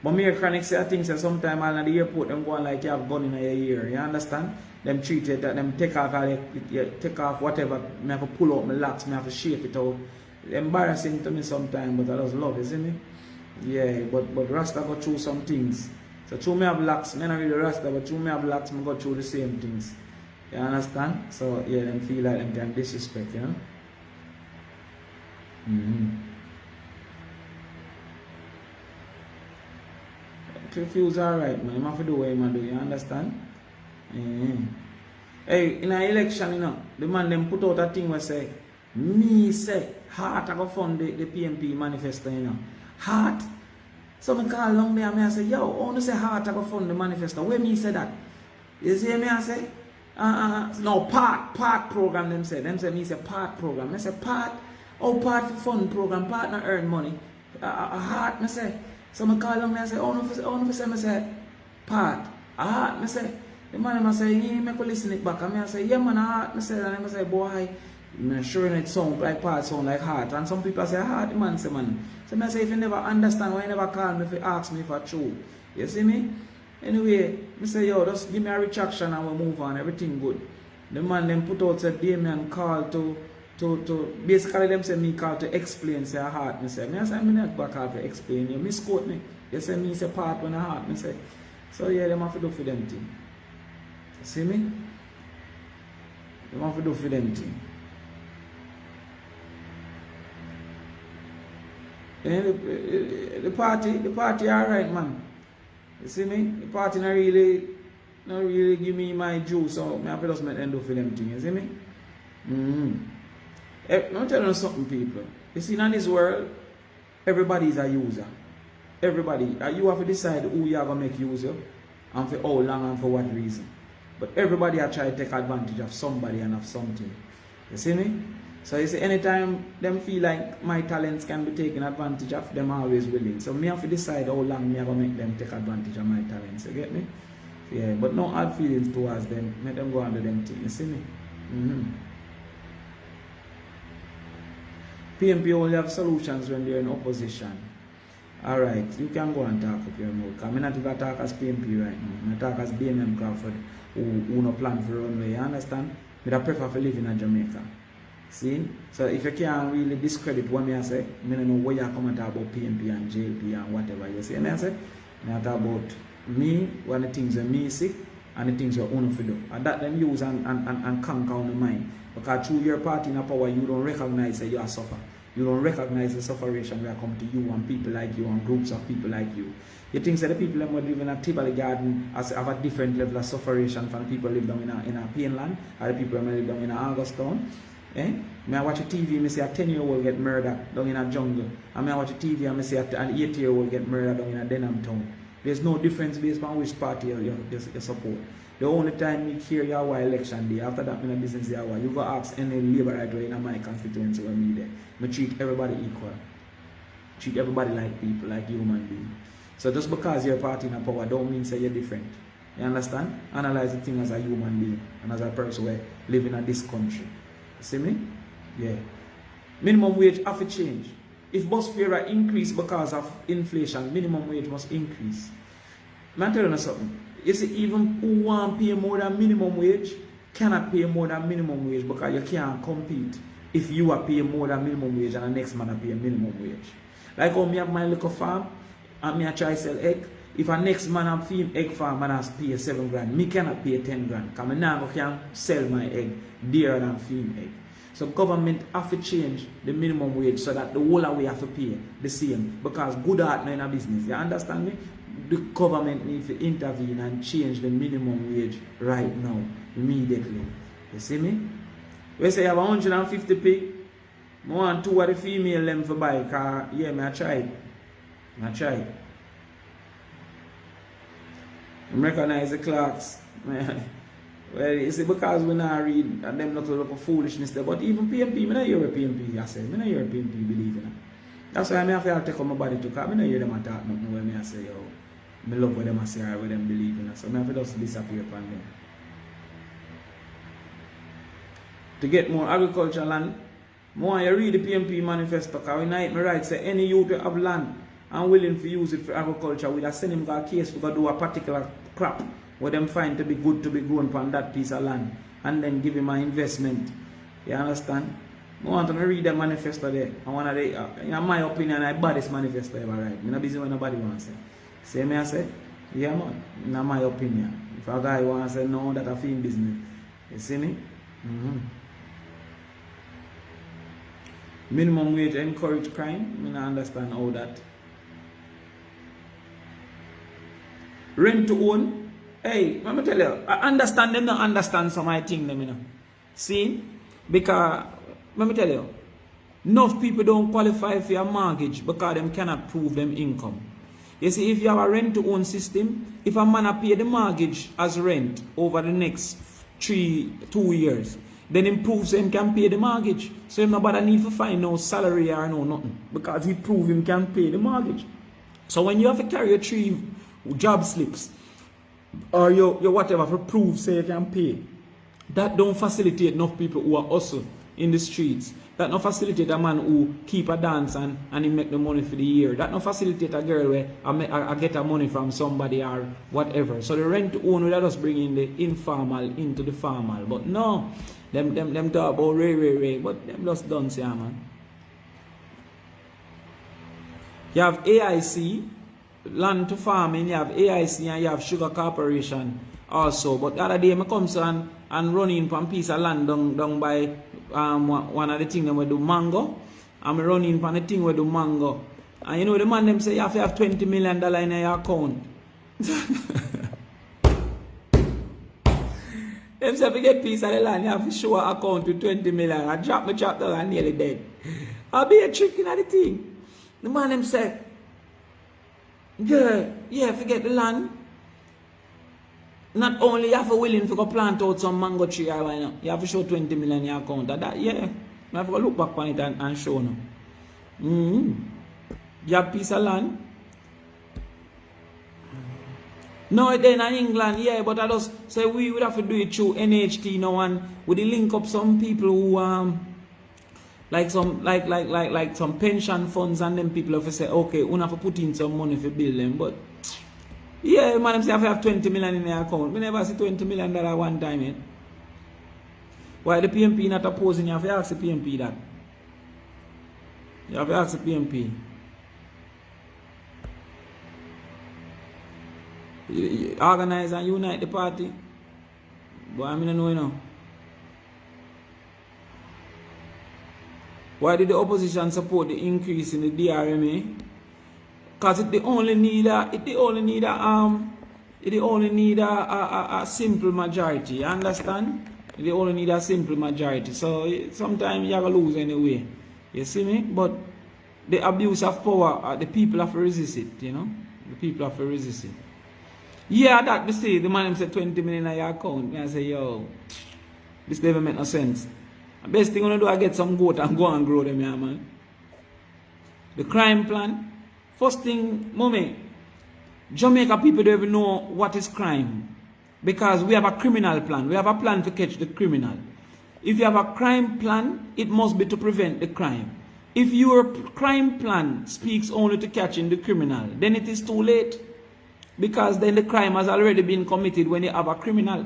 But me Chronic say, I think say sometimes all at the airport, them going like you have gun in your ear. You understand? Them treat it, them take off whatever. Me have to pull out my locks, me have to shape it out. Embarrassing to me sometimes, but I just love it, isn't it? Yeah, but Rasta go through some things. So through me have locks, me not really Rasta, but through me have locks, me go through the same things. You understand? So yeah, them feel like them can disrespect, you know? Curfew's alright, man. You have to do what you do, you understand? Hey, in an election, you know, the man them put out a thing where say, me say, heart I go fund the PMP manifesto, you know. Heart. So I call along there and I say, yo, I want to say heart I go fund the manifesto. Where me say that? You see me I say? No, part program them say. Them say me say part program. I say part, part for fund program, part not earn money. Heart, I say. So I call him and I say, oh, no, I say, part. I say, the man I say, yeah, make you listen it back. I say, yeah, man, I say, and I say, boy, I'm sure it sound like part, sound like heart. And some people say, heart, the man say, man. So I say, if you never understand, why you never call me if you ask me for true? You see me? Anyway, I say, yo, just give me a retraction and we'll move on, everything good. The man then put out, said, Damion call to basically them say me call to explain say a heart. I say I'm not back call to explain you misquote me. You say me say part when a heart me say. So yeah, them have to do for them thing. See me? Them have to do for them thing. And the party alright, man. You see me? The party not really give me my juice, so I have to just make them do for them thing. You see me? Let me tell you something, people. You see, in this world, everybody is a user. Everybody. You have to decide who you are going to make user and for how long and for what reason. But everybody are trying to take advantage of somebody and of something. You see me? So you see, anytime them feel like my talents can be taken advantage of, them always willing. So me have to decide how long me are going to make them take advantage of my talents. You get me? Yeah, but no hard feelings towards them. Make them go under them thing. You see me? PMP only have solutions when they're in opposition. Alright, you can go and talk up your mouth. I'm not even talk as PMP right now. I talk as Damion Crawford who no plan for runway, you understand? I prefer to live in Jamaica. See? So if you can't really discredit what I say, I don't know where you come and talk about PMP and JLP and whatever you say. And I say, I talk about me, one of the things that me sick and the things that I want to do. And that them use and conquer on the mind. Because through your party in power, you don't recognize that you are suffer. You don't recognize the sufferation that come to you and people like you and groups of people like you. You think that the people that live in a Tibble Garden have a different level of sufferation from the people who live down in a Painland or the people who live down in a Augustown. I watch a TV and I see a 10-year-old get murdered down in a jungle. And I watch a TV and I see an 8-year-old get murdered down in a Denham town. There's no difference based on which party you support. The only time you hear your election day, after that, in a business day, you go ask any labor right away in my constituency where me there. I treat everybody equal. Treat everybody like people, like human beings. So just because you're a party in power, don't mean say you're different. You understand? Analyze the thing as a human being and as a person who living in this country. You see me? Yeah. Minimum wage have to change. If bus fare increase because of inflation, minimum wage must increase. I'm telling you something. You see, even who want to pay more than minimum wage cannot pay more than minimum wage because you can't compete if you are paying more than minimum wage and the next man are paying minimum wage. Like how me have my little farm and me I try sell egg. If a next man have feed egg farm and has pay 7 grand, me cannot pay 10 grand. Because I now can sell my egg dearer than feed egg. So government have to change the minimum wage so that the whole of we have to pay the same. Because good heart in a business. You understand me? The government needs to intervene and change the minimum wage right now, immediately. You see me? We say you have 150 pig. I want 2 of the female them for buy car. Yeah, I try. I try. I recognize the clocks. Well, you see, because we not read and them not look for foolishness there. But even PMP, I don't hear PMP, I say. I don't hear PMP believe in it. That's why I have to take on my body to because I don't hear them attack nothing when I say, yo, I love what them I say or what them believe in it. So I have to just disappear upon them. To get more agricultural land, more you read the PMP manifesto, because when I write, say any youth have land and willing to use it for agriculture, we send him a case to do a particular crop where them find to be good to be grown on that piece of land and then give him an investment. You understand? I want to read the manifesto there. I want to, in my opinion, I bought this manifesto ever right. I'm not busy when nobody wants to say. Say me I say? Yeah man, in my opinion. If a guy wants to say no, that a film business. You see me? Minimum wage encourage crime. I don't understand how that. Rent to own. Hey, let me tell you, I understand them, not understand some of my things, them, you know. See? Because, let me tell you, enough people don't qualify for a mortgage because them cannot prove them income. You see, if you have a rent to own system, if a man pay the mortgage as rent over the next 2 years, then it proves him can pay the mortgage. So him nobody need to find no salary or no nothing. Because he prove him can pay the mortgage. So when you have to carry your 3 job slips, or your whatever to prove say you can pay, that don't facilitate enough people who are also in the streets. That don't facilitate a man who keep a dance and he make the money for the year. That don't facilitate a girl where I get a money from somebody or whatever. So the rent to own will just bring in the informal into the formal. But no, them talk about ray, but them just don't say, man. You have AIC, land to farming, you have AIC and you have Sugar Corporation also. But the other day I come and run in from a piece of land down by one of the things we do mango. I'm running from the thing we do mango. And you know the man them say you have to have $20 million in your account. Them say if you get a piece of the land, you have to show an account with 20 million. I drop my chapter and nearly dead. I'll be a trick in the thing. The man them say, girl, yeah, forget the land. Not only you have to willing to go plant out some mango tree or why not, you have to show 20 million in your account. That yeah, you have to go look back on it and show no. You have a piece of land. No, then in England, yeah, but I just say we would have to do it through NHT now, and we link up some people who like some pension funds, and then people have to say, okay, we have to put in some money for build them. But yeah, man, say I have 20 million in their account. We never see $20 million at one time, eh? Why the PMP not opposing? You have to ask the PMP that. You have to ask the PMP. You organize and unite the party. But I mean, I know, you know. Why did the opposition support the increase in the DRMA? Because it only need a simple majority. You understand? They only need a simple majority. So sometimes you have to lose anyway. You see me? But the abuse of power, the people have to resist it, you know? The people have to resist it. Yeah, that they say, the man said 20 million in your account. And I say, yo, this never make no sense. The best thing I'm going to do is get some goat and go and grow them, yeah, man. The crime plan. First thing, mommy, Jamaica people don't even know what is crime. Because we have a criminal plan. We have a plan to catch the criminal. If you have a crime plan, it must be to prevent the crime. If your crime plan speaks only to catching the criminal, then it is too late. Because then the crime has already been committed when you have a criminal.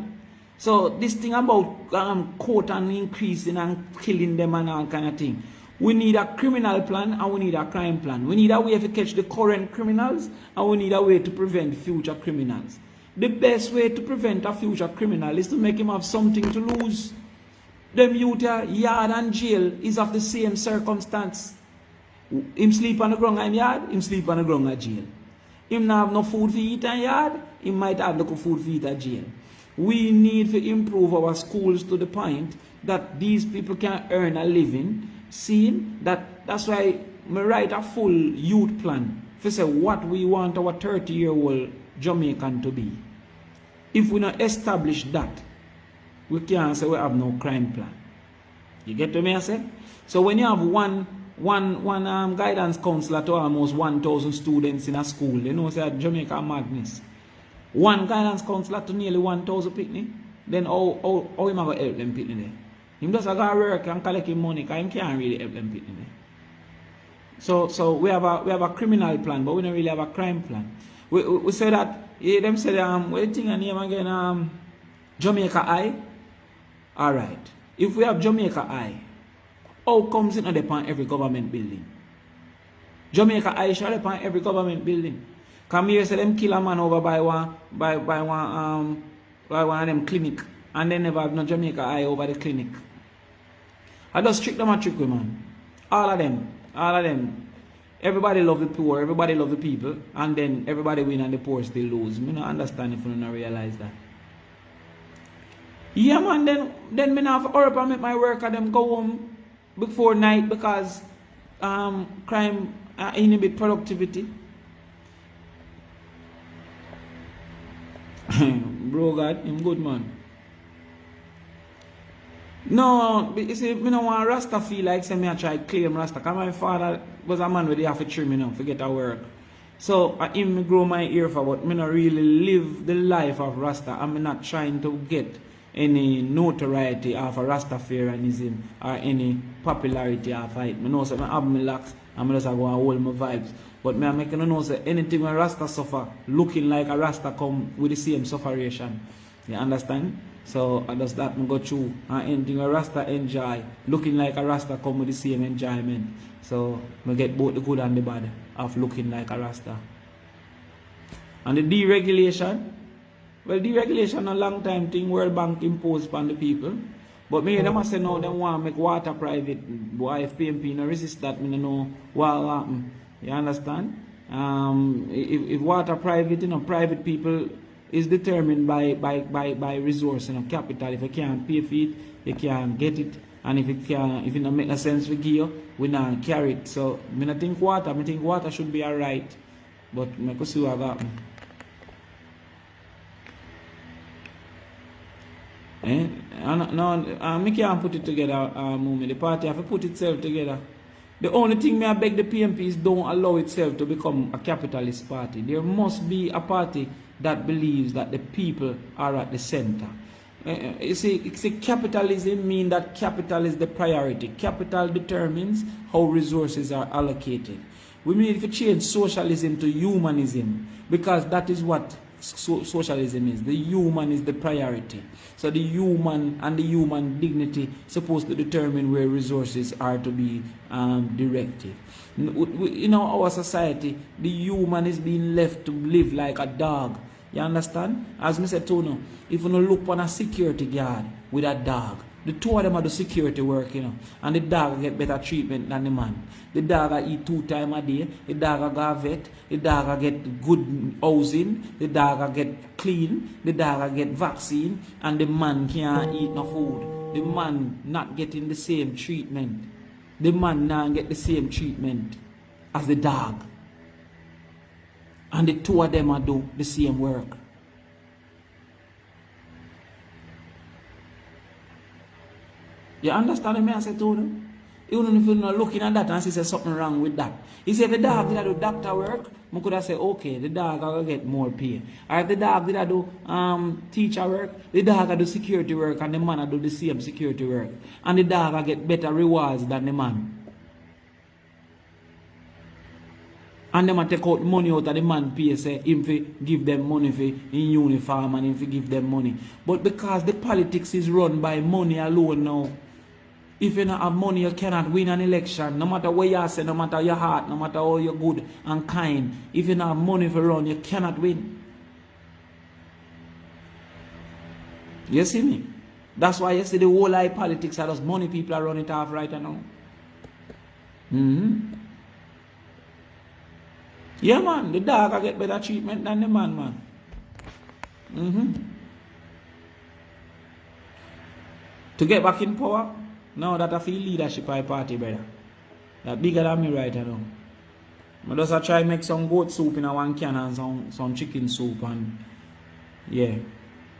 So this thing about court and increasing and killing them and all kind of thing. We need a criminal plan and we need a crime plan. We need a way to catch the current criminals and we need a way to prevent future criminals. The best way to prevent a future criminal is to make him have something to lose. Them youth yard and jail is of the same circumstance. Him sleep on the ground in yard, him sleep on the ground at jail. Him not have no food for eat in yard, he might have no food for eat at jail. We need to improve our schools to the point that these people can earn a living. Seeing that's why I write a full youth plan to say what we want our 30-year-old Jamaican to be. If we not establish that, we can't say we have no crime plan. You get what I say? So when you have one guidance counselor to almost 1,000 students in a school, you know, say Jamaica madness. One guidance counselor to nearly 1,000 picnic, then how am I going to help them picnic there? Him just go work and collect him money because he can't really help them picnic there. So we have a criminal plan, but we don't really have a crime plan. We say that them say what you think a name again? Jamaica Eye. Alright. If we have Jamaica Eye, how comes it not upon every government building? Jamaica Eye should upon every government building. Come here say them kill a man over by one of them clinic and they never have no Jamaica Eye over the clinic. I just trick them a trick, man. All of them. Everybody love the poor, everybody love the people, and then everybody win and the poor still lose. I don't understand if you don't realize that. Yeah, man, then me have to hurry up and make my worker them go home before night because crime inhibit productivity. Bro God, him good man. No, you see, me don't want Rasta feel like say me I try claim Rasta. Because my father was a man where they have to trim me now to get a work. So I him grow my ear for, but me not really live the life of Rasta. I'm not trying to get any notoriety of a Rastafarianism or any popularity of it. I know say I have my locks and I just go and hold my vibes. But me I make you know say anything when Rasta suffer, looking like a Rasta come with the same sufferation. You understand? So I just that me go through and anything a Rasta enjoy, looking like a Rasta come with the same enjoyment. So I get both the good and the bad of looking like a Rasta. And the deregulation, well, deregulation a long time thing World Bank imposed upon the people. But me them say now they want to make water private. Why if PMP no resist that, me no know what will happen. You understand? If water private, you know, private people is determined by resource, you know, capital. If you can't pay for it, you can't get it. And if it don't make no sense for you, we not carry it. So I don't think water should be alright. But I can see what happen. No, I can't put it together, the party have to put itself together. The only thing I beg the PMP is don't allow itself to become a capitalist party. There must be a party that believes that the people are at the center. You see, capitalism means that capital is the priority. Capital determines how resources are allocated. We need to change socialism to humanism because that is what socialism is. The human is the priority. So the human and the human dignity supposed to determine where resources are to be directed. In our society, the human is being left to live like a dog. You understand? As I said to you, if you look on a security guard with a dog, the two of them are the security work, you know, and the dog get better treatment than the man. The dog eat 2 times a day, the dog go vet, the dog get good housing, the dog get clean, the dog get vaccine, and the man can't eat no food. The man not getting the same treatment. The man not get the same treatment as the dog. And the two of them are do the same work. You understand me? I said to them. Even if you're not looking at that and see something wrong with that. He said if the dog did do doctor work, I could have said, okay, the dog will get more pay. Or if the dog did do teacher work, the dog will do security work and the man will do the same security work. And the dog will get better rewards than the man. And them take out money out of the man pay, say him fi give them money for in uniform and him fi give them money. But because the politics is run by money alone now, If you don't have money, you cannot win an election. No matter what you say, no matter your heart, no matter how you're good and kind. If you don't have money for run, you cannot win. You see me? That's why you see the whole life politics are just money people are running it off right now. Yeah, man, the dog get better treatment than the man. To get back in power, now that I feel leadership by party, brother. That bigger than me right now. I just try make some goat soup in a one can and some chicken soup and yeah,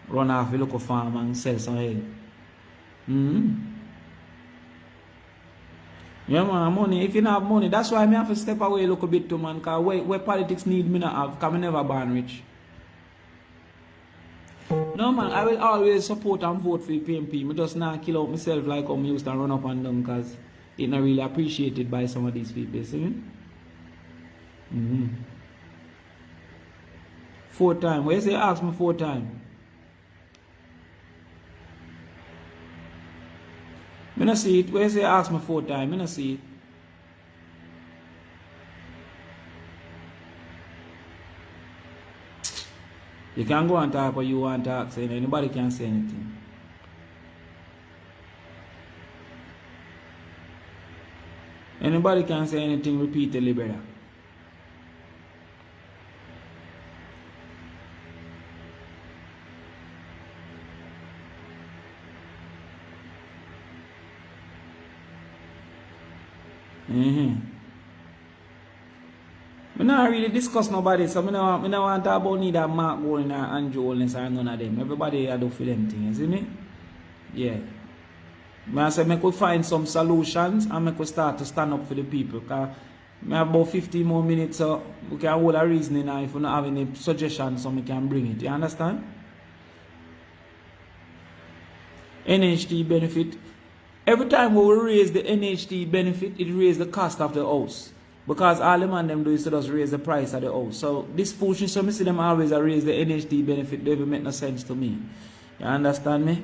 run off a local farm and sell some egg. Yeah, man, money. If you don't have money, that's why I have to step away a little bit too, man. Because where politics need me not have, because I never born rich. No, man, I will always support and vote for the PMP. I just not kill out myself like how I used to run up and down because it's not really appreciated by some of these people, see me? 4 times. Where you say ask me 4 times? I don't see it. Where you say ask me 4 times? I don't see it. You can go and talk what you want to talk, so anybody can say anything. Anybody can say anything repeatedly, brother. I don't really discuss nobody, so I don't want to talk about neither Mark Golding or Andrew Holness or none of them. Everybody I do for them things, you see me? Yeah. I say I could find some solutions and I could start to stand up for the people. Because I have about 15 more minutes, so we can hold a reasoning now if we don't have any suggestions, so we can bring it. You understand? NHT benefit. Every time we raise the NHT benefit, it raises the cost of the house. Because all the man them do is to just raise the price of the house. So this foolishness, so I see them always raise the NHT benefit, don't even make no sense to me. You understand me?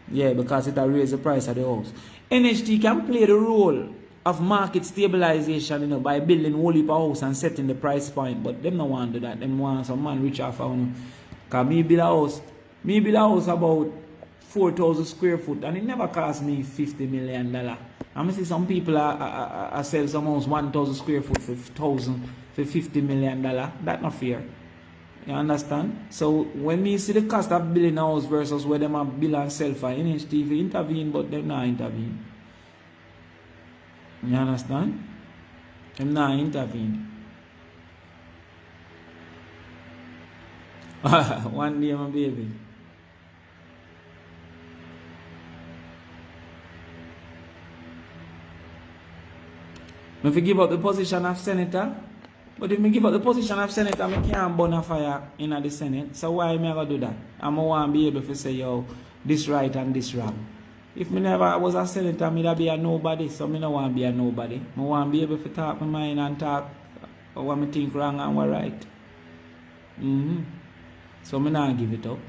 Yeah, because it will raise the price of the house. NHT can play the role of market stabilization, you know, by building whole heap of house and setting the price point. But them no want to do that. Them want some man rich off of them. Because me build a house about 4,000 square foot and it never cost me $50 million. I see some people are sell some house 1,000 square foot for $50 million. That's not fair. You understand? So when we see the cost of building a house versus where them are build and sell for NHT, if intervene, but them not intervene. You understand? Them not intervene. One day, my baby. If I give up the position of senator, but if I give up the position of senator, I can't burn a fire in the Senate. So why am I going to do that? I want to be able to say, yo, this right and this wrong. If I never was a senator, I'd be a nobody. So I don't want to be a nobody. I want to be able to talk my mind and talk what I think wrong and what right. So I not give it up.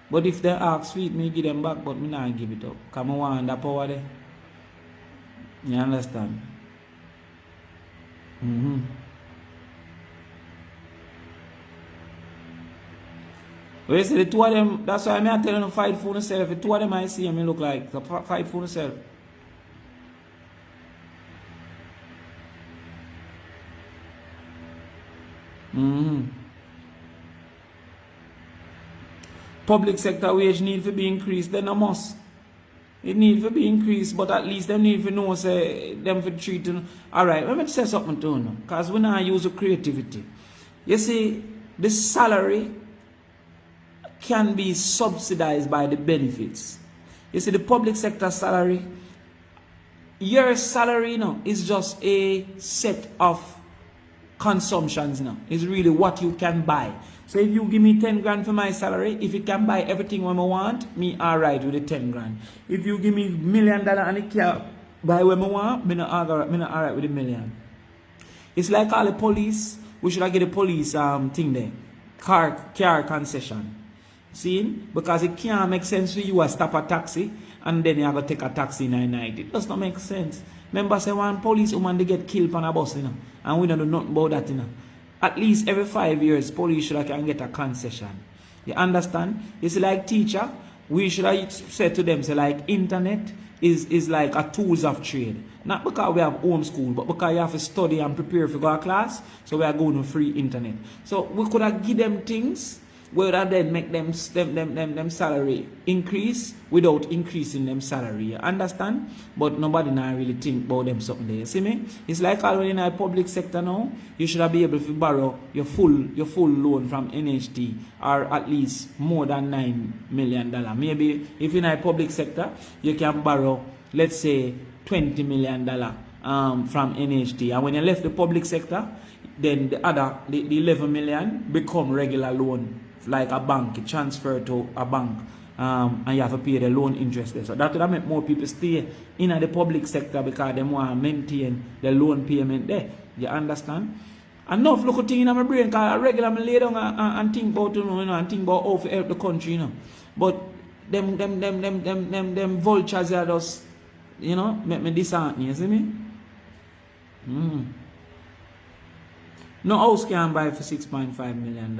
But if they ask sweet, me give them back, but I not give it up. Because I want that power there. You understand? Well, you see, the two of them, that's why I'm telling them fight for themselves. The two of them I see them look like so fight for themselves. Public sector wage need to be increased, then I must. It need to be increased, but at least them need to know, say, them for treating. Alright, let me say something to you, because we now use creativity. You see, the salary can be subsidized by the benefits. You see, the public sector salary, your salary, you know, is just a set of consumptions, you know. It's really what you can buy. So if you give me 10 grand for my salary, if it can buy everything what I want, me alright with the 10 grand. If you give me $1 million and it can buy what I want, me not alright with the million. It's like all the police, we should get the police thing there. Car concession. See? Because it can't make sense for you to stop a taxi and then you have to take a taxi in night. It does not make sense. Remember, say one police woman they get killed on a bus, and we don't do nothing about that, At least every 5 years, police should can get a concession. You understand? It's like teacher, we should have said to them, say like internet is like a tools of trade. Not because we have homeschool, but because you have to study and prepare for go to class, so we are going to free internet. So we could have give them things where that then make them salary increase without increasing them salary. You understand? But nobody now really think about them something there. You see me? It's like all in the public sector now, you should be able to borrow your full loan from NHT or at least more than $9 million. Maybe if in the public sector, you can borrow, let's say, $20 million from NHT. And when you left the public sector, then the 11 million become regular loan, like a bank, it transfer to a bank, and you have to pay the loan interest there. So that would make more people stay in the public sector because they want to maintain the loan payment there. You understand? Enough local thing in my brain because I regularly lay down and think about and think about how to help the country, But them vultures are just, make me disheartened, you see me? No house can buy for $6.5 million.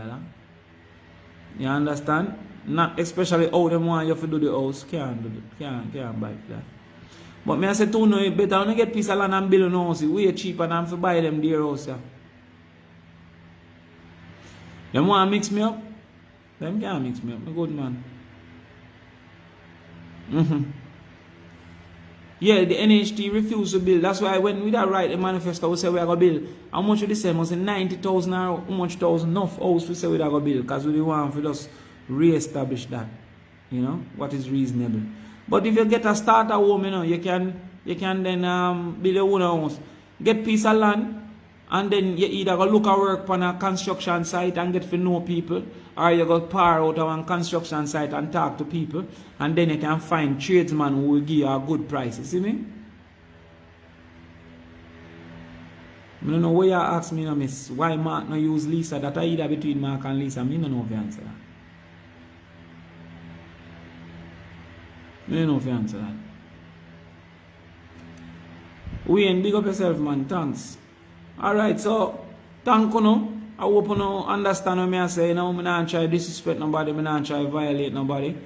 You understand? Not especially how them want you to do the house. Can't buy that. But me I say to you, better when you get piece of land and build a house, way cheaper than to buy them dear house. Yeah. Them want to mix me up? Them can't mix me up. I'm a good man. Yeah, the NHT refused to build. That's why when we write the manifesto, we say we are going to build. How much we say? We say 90,000 or how much thousand enough house we say we are going to build. Because we want to just re-establish that. What is reasonable. But if you get a starter home, you can then build your own house. Get piece of land. And then you either go look at work on a construction site and get to know people, or you go par out on a construction site and talk to people, and then you can find tradesmen who will give you a good price. You see me? I don't know why you ask me, miss, why Mark no use Lisa. That I either between Mark and Lisa. I don't know if you answer that. I don't know if you answer that. Wayne, big up yourself, man. Thanks. Alright, so thank you. I hope you understand what I say. I'm not try to disrespect nobody, I'm not try to violate nobody.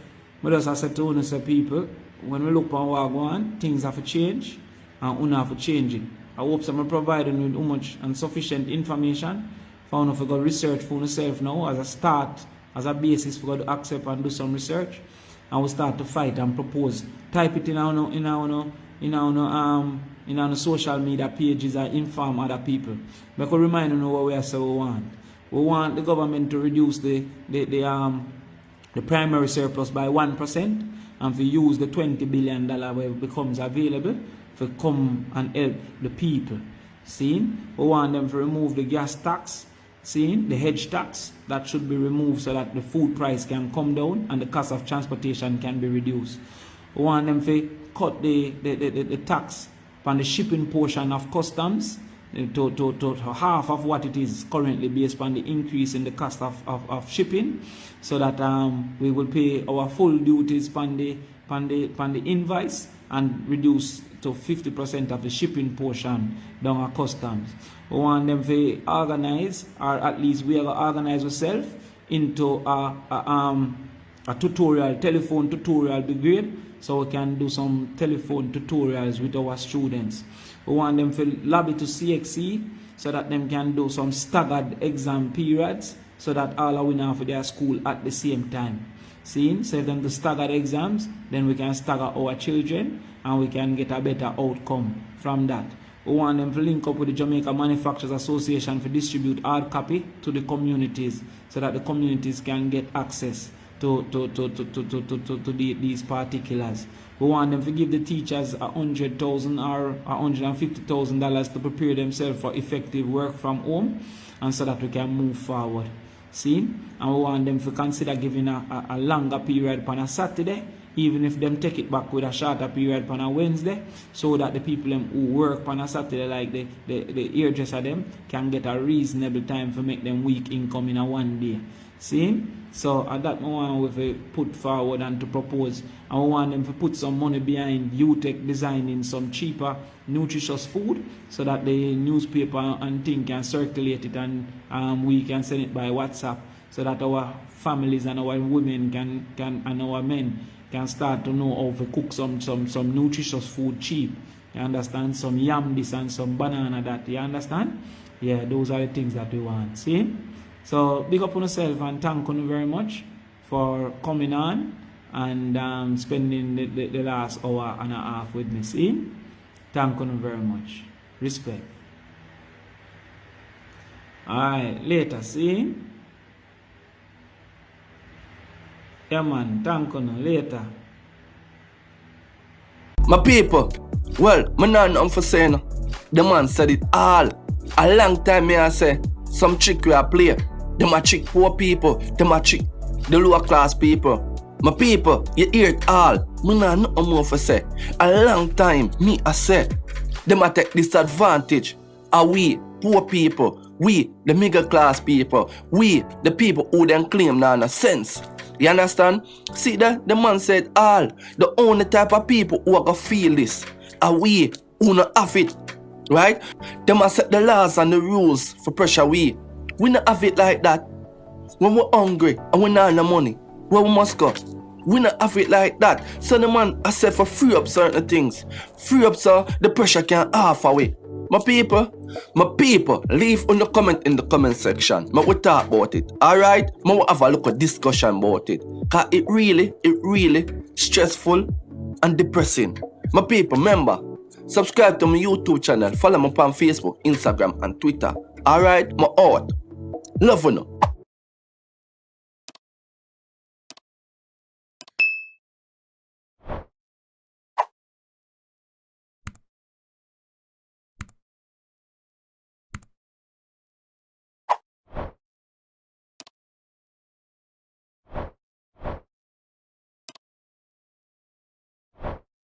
But just as I told you, say people, when we look at what go on, things have to change and we have to change it. I hope I'm providing with much and sufficient information for you to go research for yourself now as a start, as a basis for you to accept and do some research. And we start to fight and propose. Type it in our social media pages and inform other people. But remind you what we say we want. We want the government to reduce the primary surplus by 1% and to use the $20 billion where it becomes available to come and help the people. See? We want them to remove the gas tax. See? The hedge tax that should be removed so that the food price can come down and the cost of transportation can be reduced. We want them to cut the tax on the shipping portion of customs to half of what it is currently based on the increase in the cost of shipping, so that we will pay our full duties on the invoice and reduce to 50% of the shipping portion down our customs. We want them to organize, or at least we are going to organize ourselves into a telephone tutorial brigade, so we can do some telephone tutorials with our students. We want them to lobby to CXC so that them can do some staggered exam periods so that all are winning for their school at the same time. See, so if them do staggered exams, then we can stagger our children and we can get a better outcome from that. We want them to link up with the Jamaica Manufacturers Association to distribute hard copy to the communities so that the communities can get access to these particulars. We want them to give the teachers $100,000 or $150,000 to prepare themselves for effective work from home, and so that we can move forward. See? And we want them to consider giving a longer period on a Saturday, even if them take it back with a shorter period on a Wednesday, so that the people who work on a Saturday, like the hairdresser them, can get a reasonable time to make them week income in a one day. See? So at that moment we put forward and to propose, and we want them to put some money behind UTech designing some cheaper nutritious food so that the newspaper and thing can circulate it, and we can send it by WhatsApp so that our families and our women can and our men can start to know how to cook some nutritious food cheap. You understand? Some yam this and some banana that. You understand? Yeah, those are the things that we want. See? So big up on yourself and thank you very much for coming on and spending the last hour and a half with me. See? Thank you very much. Respect. Alright, later. See? Yeah man, thank you later. My people, well, me not nothing for saying. The man said it all. A long time me I say, some trick we a play. Them a trick poor people, them a trick the lower class people. My people, you hear it all. Me not nothing more for say. A long time me I say, them a take disadvantage. Are we poor people? We the middle class people. We the people who them claim now no sense. You understand? See that? The man said all. The only type of people who are gonna feel this are we who not have it. Right? They must set the laws and the rules for pressure we. We not have it like that. When we're hungry and we not have no money, where we must go? We not have it like that. So the man I said for free up certain things. Free up so the pressure can half away. My people, leave on the comment in the comment section. I will talk about it. Alright? I will have a look at discussion about it. Cause it really stressful and depressing. My people, remember, subscribe to my YouTube channel. Follow me on Facebook, Instagram and Twitter. Alright? My out. Love you.